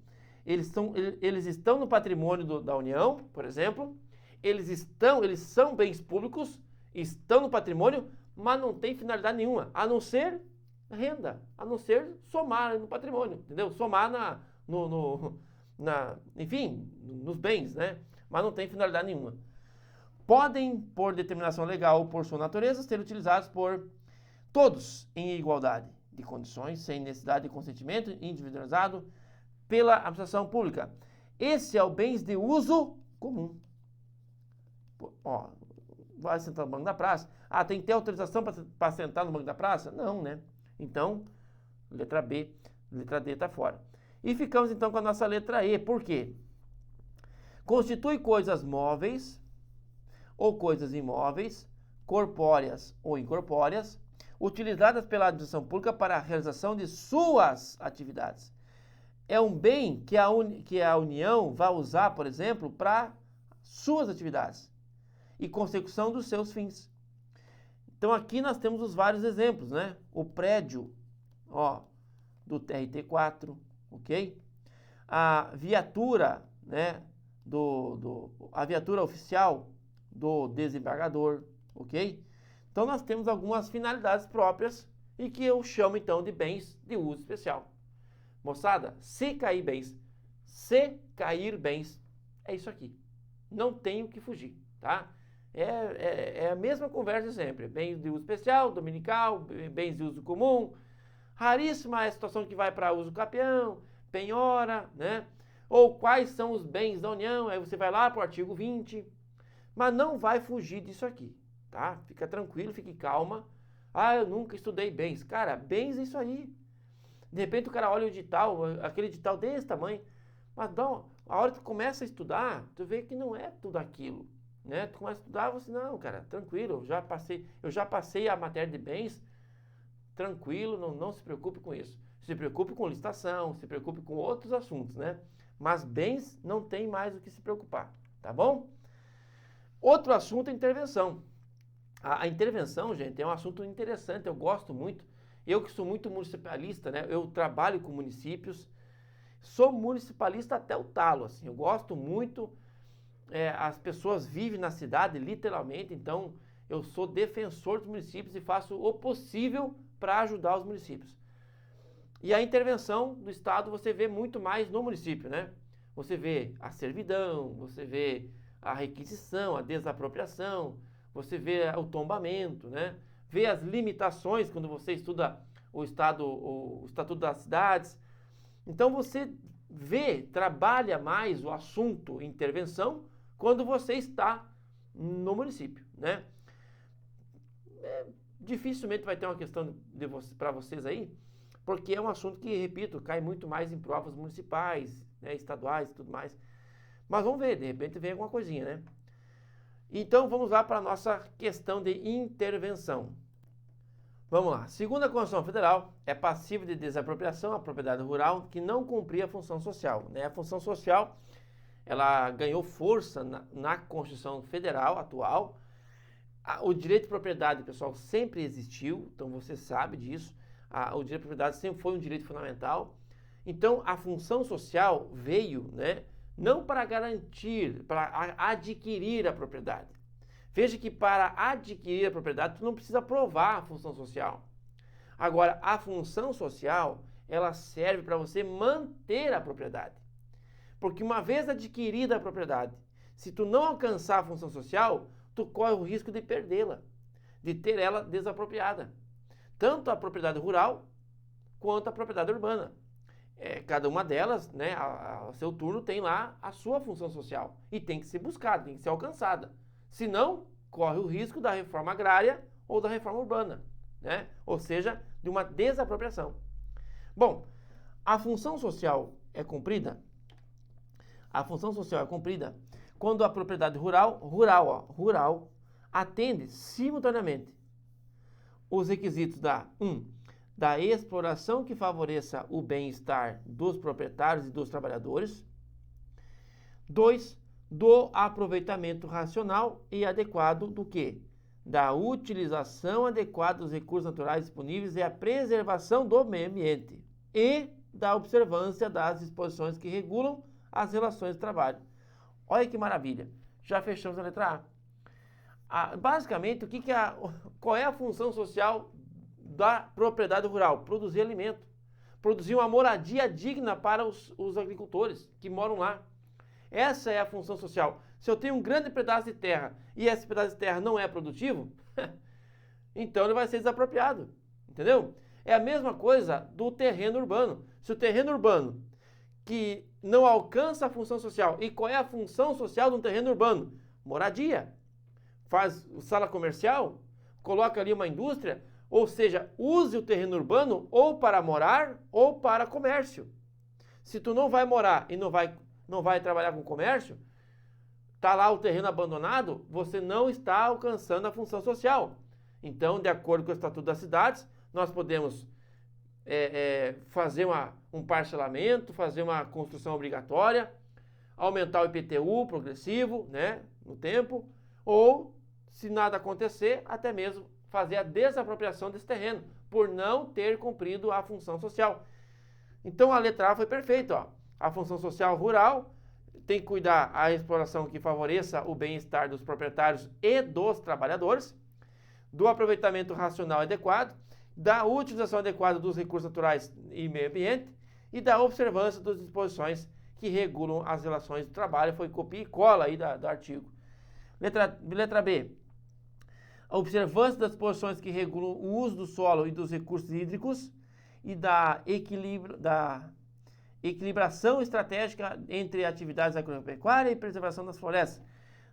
Eles estão no patrimônio da União, por exemplo. Eles são bens públicos, estão no patrimônio, mas não tem finalidade nenhuma, a não ser renda, a não ser somar no patrimônio, entendeu? Somar enfim, nos bens, né? Mas não tem finalidade nenhuma. Podem, por determinação legal ou por sua natureza, ser utilizados por todos em igualdade de condições, sem necessidade de consentimento individualizado pela administração pública. Esse é o bens de uso comum. Ó, vai sentar no banco da praça. Tem que ter autorização para sentar no banco da praça? Não, né? Então, letra B, letra D está fora. E ficamos então com a nossa letra E. Por quê? Constitui coisas móveis ou coisas imóveis, corpóreas ou incorpóreas, utilizadas pela administração pública para a realização de suas atividades. É um bem que a União vai usar, por exemplo, para suas atividades e consecução dos seus fins. Então aqui nós temos os vários exemplos, né? O prédio, ó, do TRT4, ok? A viatura, né? A viatura oficial do desembargador, ok? Então nós temos algumas finalidades próprias e que eu chamo então de bens de uso especial. Moçada, se cair bens, é isso aqui. Não tem o que fugir, tá? É a mesma conversa sempre. Bens de uso especial, dominical, bens de uso comum. Raríssima é a situação que vai para uso capião, penhora, né? Ou quais são os bens da União, aí você vai lá para o artigo 20. Mas não vai fugir disso aqui, tá? Fica tranquilo, fique calma. Eu nunca estudei bens. Cara, bens é isso aí. De repente o cara olha o edital, aquele edital desse tamanho, mas a hora que tu começa a estudar, tu vê que não é tudo aquilo, né? Tu começa a estudar, você, não, cara, tranquilo, eu já passei a matéria de bens, tranquilo, não se preocupe com isso. Se preocupe com licitação, se preocupe com outros assuntos, né? Mas bens não tem mais o que se preocupar, tá bom? Outro assunto é intervenção. A intervenção, gente, é um assunto interessante, eu gosto muito. Eu que sou muito municipalista, né? Eu trabalho com municípios, sou municipalista até o talo, assim. Eu gosto muito, as pessoas vivem na cidade, literalmente, então eu sou defensor dos municípios e faço o possível para ajudar os municípios. E a intervenção do Estado você vê muito mais no município, né? Você vê a servidão, você vê a requisição, a desapropriação, você vê o tombamento, né? Vê as limitações quando você estuda o Estatuto das Cidades. Então você trabalha mais o assunto intervenção quando você está no município, né? Dificilmente vai ter uma questão para vocês aí, porque é um assunto que, repito, cai muito mais em provas municipais, né, estaduais e tudo mais. Mas vamos ver, de repente vem alguma coisinha, né? Então vamos lá para a nossa questão de intervenção. Vamos lá. Segundo a Constituição Federal, é passível de desapropriação a propriedade rural que não cumpria a função social, né? A função social, ela ganhou força na Constituição Federal atual. O direito de propriedade, pessoal, sempre existiu, então você sabe disso. O direito de propriedade sempre foi um direito fundamental. Então, a função social veio, né, não para garantir, para adquirir a propriedade. Veja que para adquirir a propriedade, tu não precisa provar a função social. Agora, a função social, ela serve para você manter a propriedade. Porque uma vez adquirida a propriedade, se tu não alcançar a função social, tu corre o risco de perdê-la, de ter ela desapropriada. Tanto a propriedade rural, quanto a propriedade urbana. Cada uma delas, né, ao seu turno, tem lá a sua função social. E tem que ser buscada, tem que ser alcançada. Senão, corre o risco da reforma agrária ou da reforma urbana, né? Ou seja, de uma desapropriação. Bom, a função social é cumprida? A função social é cumprida quando a propriedade rural atende simultaneamente os requisitos da exploração que favoreça o bem-estar dos proprietários e dos trabalhadores. 2, do aproveitamento racional e adequado do quê? Da utilização adequada dos recursos naturais disponíveis e a preservação do meio ambiente. E da observância das disposições que regulam as relações de trabalho. Olha que maravilha. Já fechamos a letra A. Basicamente, qual é a função social da propriedade rural? Produzir alimento. Produzir uma moradia digna para os agricultores que moram lá. Essa é a função social. Se eu tenho um grande pedaço de terra e esse pedaço de terra não é produtivo, então ele vai ser desapropriado. Entendeu? É a mesma coisa do terreno urbano. Se o terreno urbano que não alcança a função social, e qual é a função social de um terreno urbano? Moradia. Faz sala comercial, coloca ali uma indústria, ou seja, use o terreno urbano ou para morar ou para comércio. Se tu não vai morar e não vai trabalhar com comércio, está lá o terreno abandonado, você não está alcançando a função social. Então, de acordo com o Estatuto das Cidades, nós podemos fazer um parcelamento, fazer uma construção obrigatória, aumentar o IPTU progressivo, né, no tempo, ou, se nada acontecer, até mesmo fazer a desapropriação desse terreno, por não ter cumprido a função social. Então, a letra A foi perfeita, ó. A função social rural tem que cuidar a exploração que favoreça o bem-estar dos proprietários e dos trabalhadores, do aproveitamento racional adequado, da utilização adequada dos recursos naturais e meio ambiente e da observância das disposições que regulam as relações de trabalho. Foi copia e cola aí do artigo. Letra B. A observância das disposições que regulam o uso do solo e dos recursos hídricos e da equilibração estratégica entre atividades agropecuárias e preservação das florestas.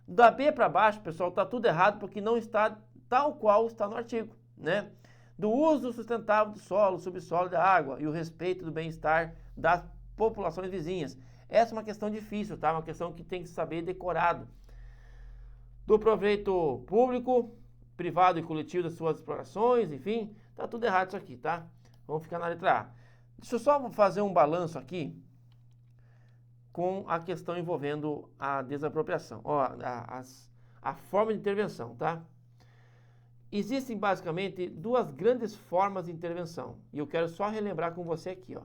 Da B para baixo, pessoal, está tudo errado porque não está tal qual está no artigo, né? Do uso sustentável do solo, subsolo e da água e o respeito do bem-estar das populações vizinhas. Essa é uma questão difícil, tá? Uma questão que tem que saber decorado. Do proveito público, privado e coletivo das suas explorações, enfim, tá tudo errado isso aqui, tá? Vamos ficar na letra A. Deixa eu só fazer um balanço aqui com a questão envolvendo a desapropriação, a forma de intervenção, tá? Existem basicamente duas grandes formas de intervenção, e eu quero só relembrar com você aqui, ó.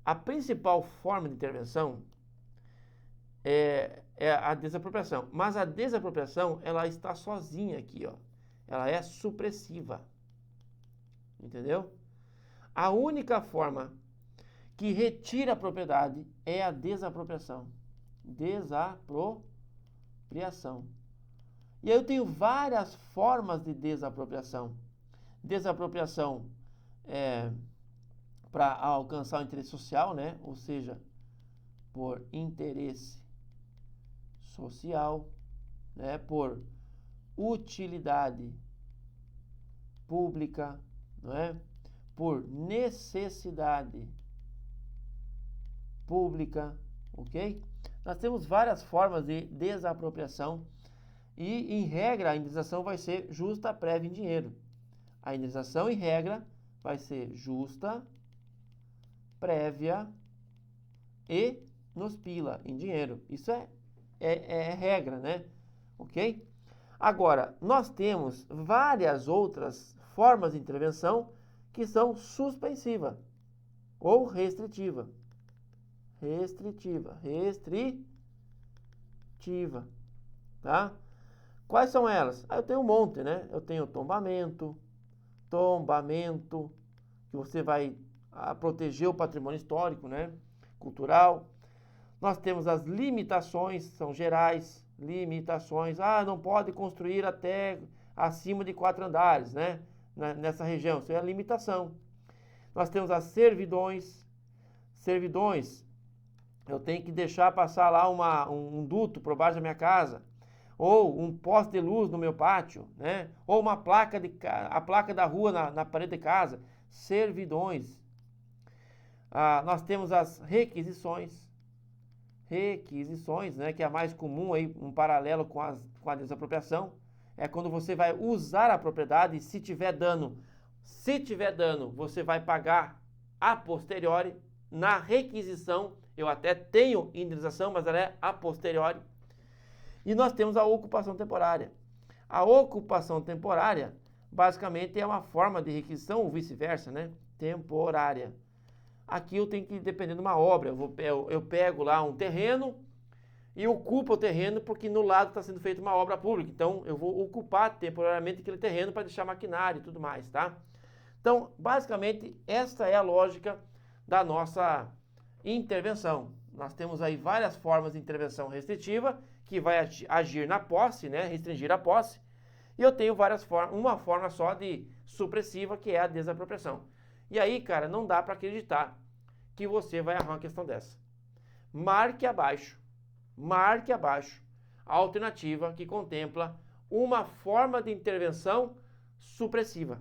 A principal forma de intervenção é a desapropriação, mas a desapropriação, ela está sozinha aqui, ó. Ela é supressiva, entendeu? A única forma que retira a propriedade é a desapropriação. Desapropriação. E aí eu tenho várias formas de desapropriação. Desapropriação para alcançar o interesse social, né? Ou seja, por interesse social, né? Por utilidade pública, não é? Por necessidade pública, ok? Nós temos várias formas de desapropriação e, em regra, a indenização vai ser justa, prévia em dinheiro. A indenização, em regra, vai ser justa, prévia e nos pila, em dinheiro. Isso é regra, né? Ok? Agora, nós temos várias outras formas de intervenção que são suspensiva ou restritiva. Restritiva, tá? Quais são elas? Eu tenho um monte, né? Eu tenho tombamento, que você vai proteger o patrimônio histórico, né? Cultural. Nós temos as limitações, são gerais, limitações. Não pode construir até acima de 4 andares, né? Nessa região, isso é a limitação. Nós temos as servidões, eu tenho que deixar passar lá um duto por baixo da minha casa, ou um poste de luz no meu pátio, né? Ou a placa da rua na parede de casa. Servidões. Nós temos as requisições, né? Que é a mais comum aí, um paralelo com a desapropriação. É quando você vai usar a propriedade e se tiver dano, você vai pagar a posteriori. Na requisição, eu até tenho indenização, mas ela é a posteriori. E nós temos a ocupação temporária. A ocupação temporária, basicamente, é uma forma de requisição, ou vice-versa, né? Temporária. Aqui eu tenho que depender de uma obra. Eu pego lá um terreno e ocupo o terreno porque no lado está sendo feita uma obra pública. Então, eu vou ocupar temporariamente aquele terreno para deixar maquinário e tudo mais, tá? Então, basicamente, essa é a lógica da nossa intervenção. Nós temos aí várias formas de intervenção restritiva, que vai agir na posse, né? Restringir a posse. E eu tenho uma forma só de supressiva, que é a desapropriação. E aí, cara, não dá para acreditar que você vai arrumar uma questão dessa. Marque abaixo a alternativa que contempla uma forma de intervenção supressiva.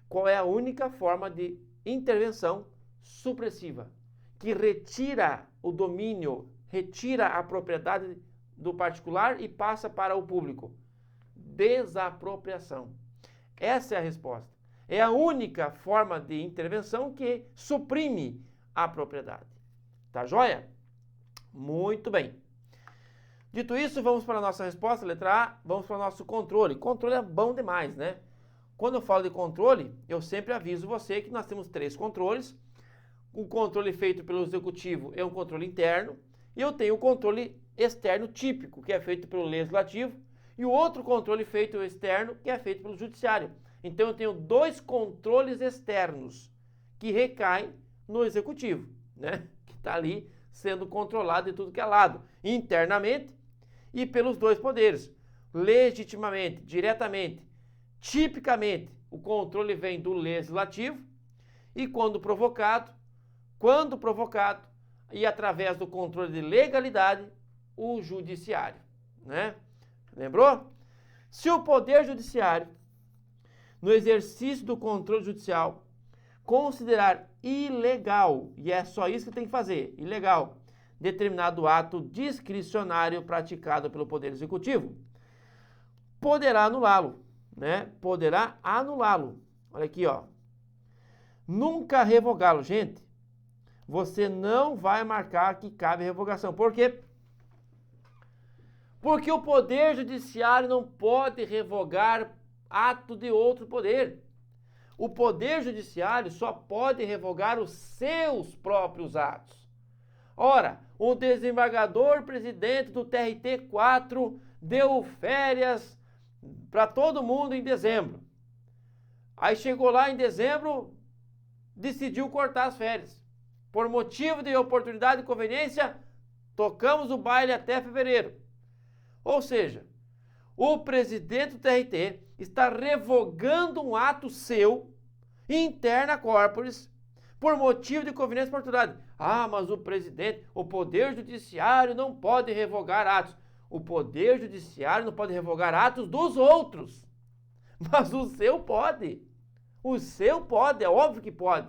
Qual é a única forma de intervenção supressiva que retira o domínio, retira a propriedade do particular e passa para o público? Desapropriação. Essa é a resposta. É a única forma de intervenção que suprime a propriedade. Tá joia? Muito bem. Dito isso, vamos para a nossa resposta, letra A. Vamos para o nosso controle. Controle é bom demais, né? Quando eu falo de controle, eu sempre aviso você que nós temos 3 controles. O controle feito pelo executivo é um controle interno. E eu tenho o controle externo típico, que é feito pelo legislativo. E o outro controle feito externo, que é feito pelo judiciário. Então eu tenho 2 controles externos que recaem no executivo, né? Que está ali sendo controlado de tudo que é lado, internamente e pelos 2 poderes, legitimamente, diretamente. Tipicamente, o controle vem do legislativo e quando provocado, e através do controle de legalidade, o judiciário, né? Lembrou? Se o poder judiciário, no exercício do controle judicial, considerar ilegal, e é só isso que tem que fazer, ilegal, determinado ato discricionário praticado pelo Poder Executivo, poderá anulá-lo, né? Poderá anulá-lo. Olha aqui, ó. nunca revogá-lo. Gente, você não vai marcar que cabe revogação. Por quê? Porque o Poder Judiciário não pode revogar ato de outro poder. O Poder Judiciário só pode revogar os seus próprios atos. Ora, o desembargador presidente do TRT4 deu férias para todo mundo em dezembro. Aí chegou lá em dezembro, decidiu cortar as férias. Por motivo de oportunidade e conveniência, tocamos o baile até fevereiro. Ou seja, o presidente do TRT está revogando um ato seu, interna corporis, por motivo de conveniência e oportunidade. Ah, mas o presidente, o Poder Judiciário não pode revogar atos. O Poder Judiciário não pode revogar atos dos outros. Mas o seu pode. O seu pode, é óbvio que pode.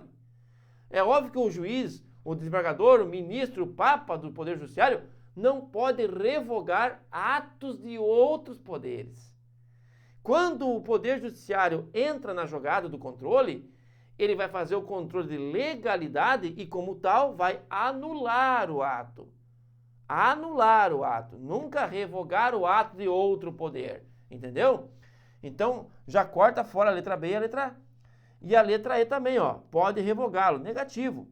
É óbvio que o juiz, o desembargador, o ministro, o papa do Poder Judiciário não pode revogar atos de outros poderes. Quando o Poder Judiciário entra na jogada do controle, ele vai fazer o controle de legalidade e, como tal, vai anular o ato. Anular o ato, nunca revogar o ato de outro poder. Entendeu? Então, já corta fora a letra B e a letra A. E a letra E também, ó, pode revogá-lo. Negativo.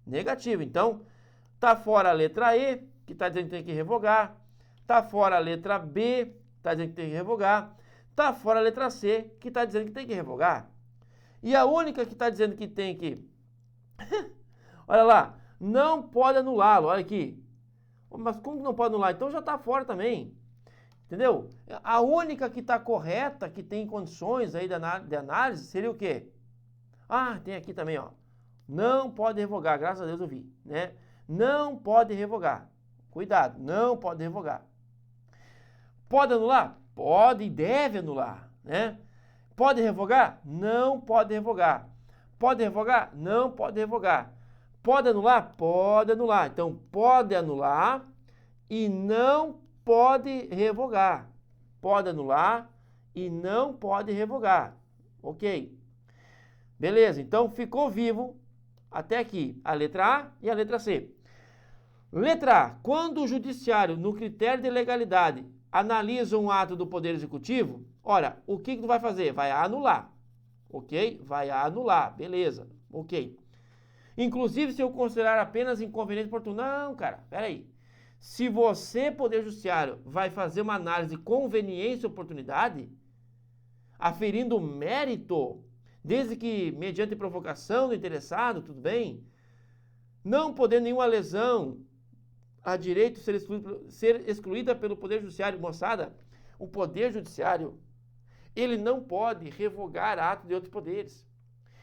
Negativo. Então, tá fora a letra E, que está dizendo que tem que revogar. Tá fora a letra B, está dizendo que tem que revogar. Tá fora a letra C, que está dizendo que tem que revogar. E a única que está dizendo que tem que... olha lá, não pode anulá-lo, olha aqui. Mas como que não pode anular? Então já está fora também. Entendeu? A única que está correta, que tem condições aí de análise, seria o quê? Ah, tem aqui também, ó. Não pode revogar, graças a Deus eu vi, né? Não pode revogar. Cuidado, não pode revogar. Pode anular? Pode e deve anular, né? Pode revogar? Não pode revogar. Pode revogar? Não pode revogar. Pode anular? Pode anular. Então, pode anular e não pode revogar. Pode anular e não pode revogar. Ok? Beleza, então ficou vivo até aqui a letra A e a letra C. Letra A. Quando o judiciário, no critério de legalidade, analisa um ato do Poder Executivo, ora, o que tu vai fazer? Vai anular. Ok? Vai anular. Beleza. Ok. Inclusive, se eu considerar apenas inconveniente oportuno. Não, cara, peraí. Se você, Poder Judiciário, vai fazer uma análise de conveniência e oportunidade, aferindo mérito, desde que mediante provocação do interessado, tudo bem, não podendo nenhuma lesão a direito ser excluída pelo Poder Judiciário. Moçada, o Poder Judiciário, ele não pode revogar atos de outros poderes.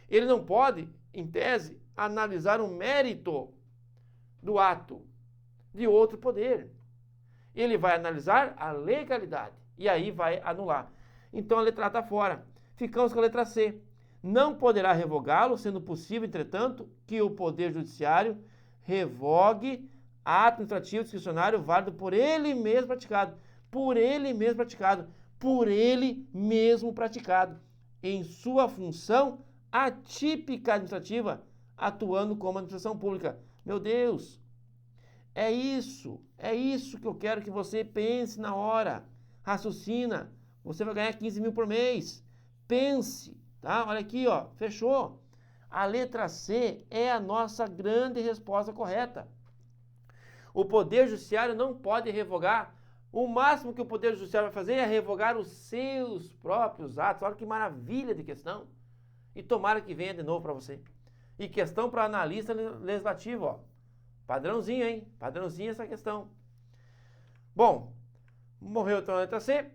Ele não pode, em tese, analisar o mérito do ato de outro poder. Ele vai analisar a legalidade e aí vai anular. Então a letra A está fora. Ficamos com a letra C. Não poderá revogá-lo, sendo possível, entretanto, que o Poder Judiciário revogue ato administrativo discricionário válido por ele mesmo praticado. Por ele mesmo praticado. Por ele mesmo praticado. Em sua função atípica administrativa, atuando como administração pública. Meu Deus, é isso que eu quero que você pense na hora. Raciocina, você vai ganhar 15 mil por mês. Pense, tá? Olha aqui, ó, fechou. A letra C é a nossa grande resposta correta. O Poder Judiciário não pode revogar. O máximo que o Poder Judiciário vai fazer é revogar os seus próprios atos. Olha que maravilha de questão. E tomara que venha de novo para você. E questão para analista legislativo, ó. Padrãozinho, hein? Padrãozinho essa questão. Bom, morreu então a letra C.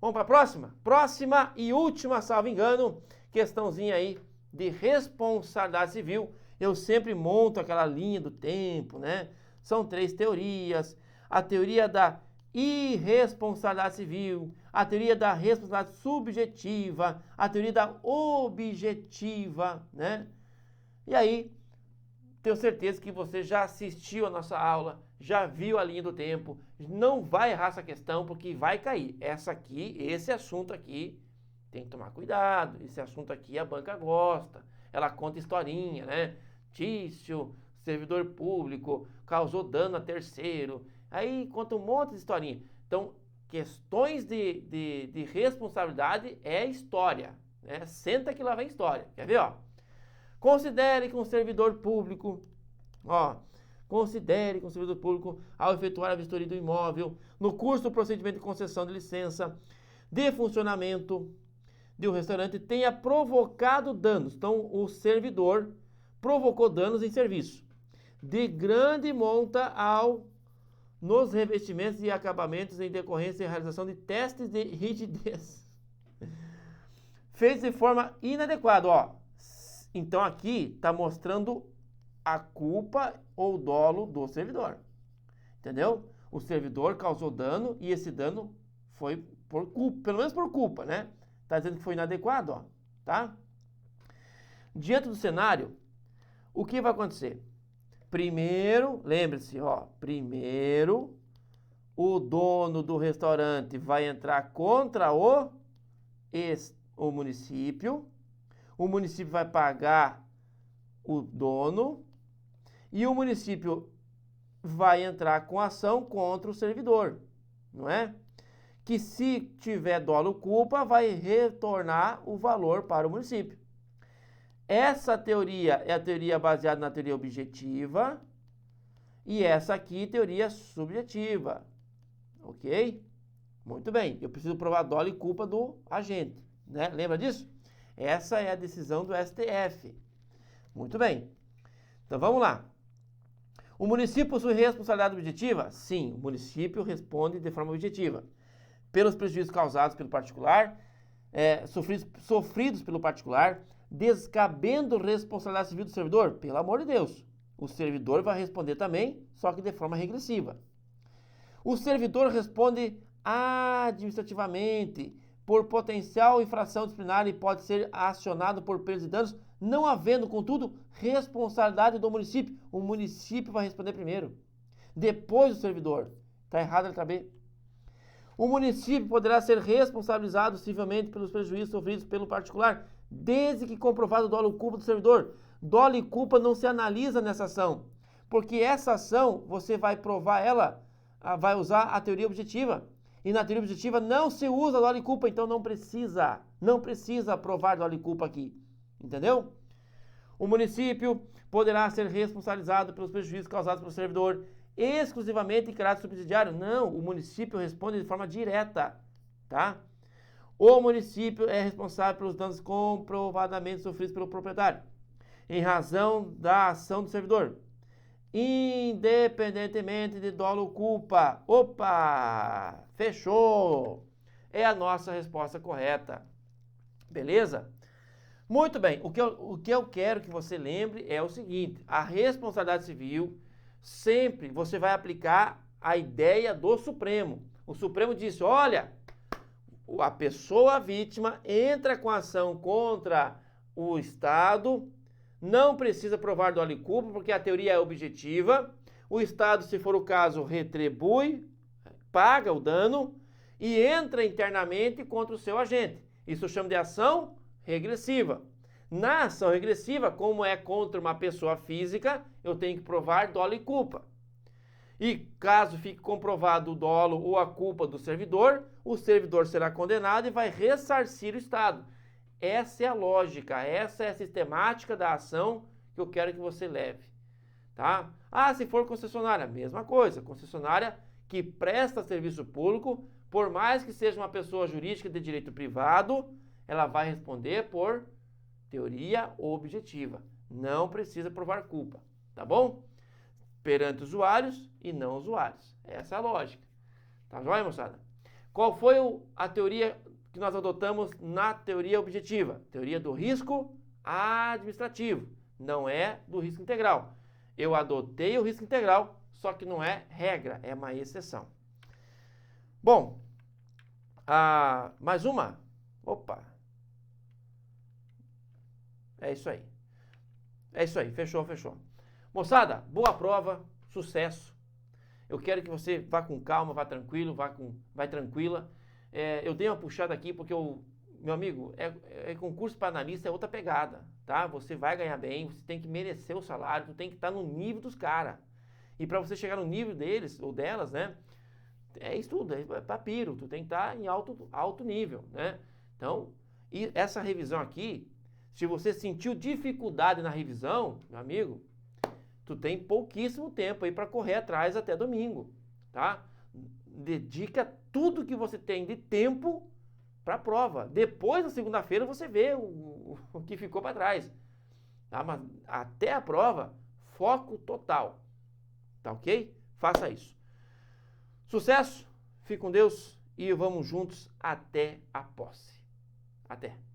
Vamos para a próxima? Próxima e última, salvo engano, questãozinha aí de responsabilidade civil. Eu sempre monto aquela linha do tempo, né? São 3 teorias. A teoria da irresponsabilidade civil, a teoria da responsabilidade subjetiva, a teoria da objetiva, né? E aí, tenho certeza que você já assistiu a nossa aula, já viu a linha do tempo, não vai errar essa questão porque vai cair. Essa aqui, esse assunto aqui, tem que tomar cuidado. Esse assunto aqui a banca gosta. ela conta historinha, né? Tício, servidor público, causou dano a terceiro. Aí conta um monte de historinha. Então, questões de responsabilidade é história, né? Senta que lá vem história. Quer ver, ó? Considere que um servidor público, ao efetuar a vistoria do imóvel, no curso do procedimento de concessão de licença de funcionamento de um restaurante, tenha provocado danos. Então, o servidor provocou danos em serviço de grande monta nos revestimentos e acabamentos em decorrência da realização de testes de rigidez feitos de forma inadequada, ó. Então aqui está mostrando a culpa ou dolo do servidor, entendeu? O servidor causou dano e esse dano foi por culpa, pelo menos por culpa, né? Está dizendo que foi inadequado, ó, tá? Diante do cenário, o que vai acontecer? Primeiro, lembre-se, ó, primeiro o dono do restaurante vai entrar contra o município. O município vai pagar o dono e o município vai entrar com ação contra o servidor, não é? Que se tiver dolo ou culpa, vai retornar o valor para o município. Essa teoria é a teoria baseada na teoria objetiva e essa aqui teoria subjetiva, ok? Muito bem, eu preciso provar dolo e culpa do agente, né? Lembra disso? Essa é a decisão do STF. Muito bem. Então vamos lá. O município possui responsabilidade objetiva? Sim, o município responde de forma objetiva pelos prejuízos causados pelo particular, sofridos pelo particular, descabendo responsabilidade civil do servidor? Pelo amor de Deus. O servidor vai responder também, só que de forma regressiva. O servidor responde administrativamente por potencial infração disciplinar e pode ser acionado por perdas e danos, não havendo, contudo, responsabilidade do município. O município vai responder primeiro, depois o servidor. Está errado a letra B. O município poderá ser responsabilizado civilmente pelos prejuízos sofridos pelo particular, desde que comprovado o dolo ou culpa do servidor. Dolo e culpa não se analisa nessa ação, porque essa ação, você vai provar ela, vai usar a teoria objetiva. E na teoria objetiva não se usa dolo e culpa, então não precisa provar dolo e culpa aqui. Entendeu? O município poderá ser responsabilizado pelos prejuízos causados pelo servidor exclusivamente em caráter subsidiário. Não, o município responde de forma direta, tá? O município é responsável pelos danos comprovadamente sofridos pelo proprietário, em razão da ação do servidor, independentemente de dolo ou culpa. Opa! Fechou! É a nossa resposta correta. Beleza? Muito bem. O que eu quero que você lembre é o seguinte: a responsabilidade civil, sempre você vai aplicar a ideia do Supremo. O Supremo disse, olha, a pessoa vítima entra com ação contra o Estado, não precisa provar dolo e culpa, porque a teoria é objetiva. O Estado, se for o caso, retribui, paga o dano e entra internamente contra o seu agente. Isso chama de ação regressiva. Na ação regressiva, como é contra uma pessoa física, eu tenho que provar dolo e culpa. E caso fique comprovado o dolo ou a culpa do servidor, o servidor será condenado e vai ressarcir o Estado. Essa é a lógica, essa é a sistemática da ação que eu quero que você leve, tá? Ah, se for concessionária, mesma coisa. Concessionária que presta serviço público, por mais que seja uma pessoa jurídica de direito privado, ela vai responder por teoria objetiva. Não precisa provar culpa, tá bom? Perante usuários e não usuários. Essa é a lógica. Tá joia, moçada? Qual foi a teoria que nós adotamos na teoria objetiva? Teoria do risco administrativo. Não é do risco integral. Eu adotei o risco integral, só que não é regra, é uma exceção. Bom, mais uma. Opa. É isso aí. É isso aí, fechou. Moçada, boa prova, sucesso. Eu quero que você vá com calma, vá tranquilo, vai tranquila. Eu dei uma puxada aqui porque eu meu amigo, concurso para analista é outra pegada, tá? Você vai ganhar bem, você tem que merecer o salário, tu tem que estar no nível dos caras. E para você chegar no nível deles ou delas, né? É estudo, é papiro, tu tem que estar em alto nível, né? Então, e essa revisão aqui, se você sentiu dificuldade na revisão, meu amigo, tu tem pouquíssimo tempo aí para correr atrás até domingo, tá? Dedica tudo que você tem de tempo para a prova. Depois, na segunda-feira, você vê o que ficou para trás. Tá? Mas até a prova, foco total. Tá ok? Faça isso. Sucesso, fique com Deus e vamos juntos até a posse. Até!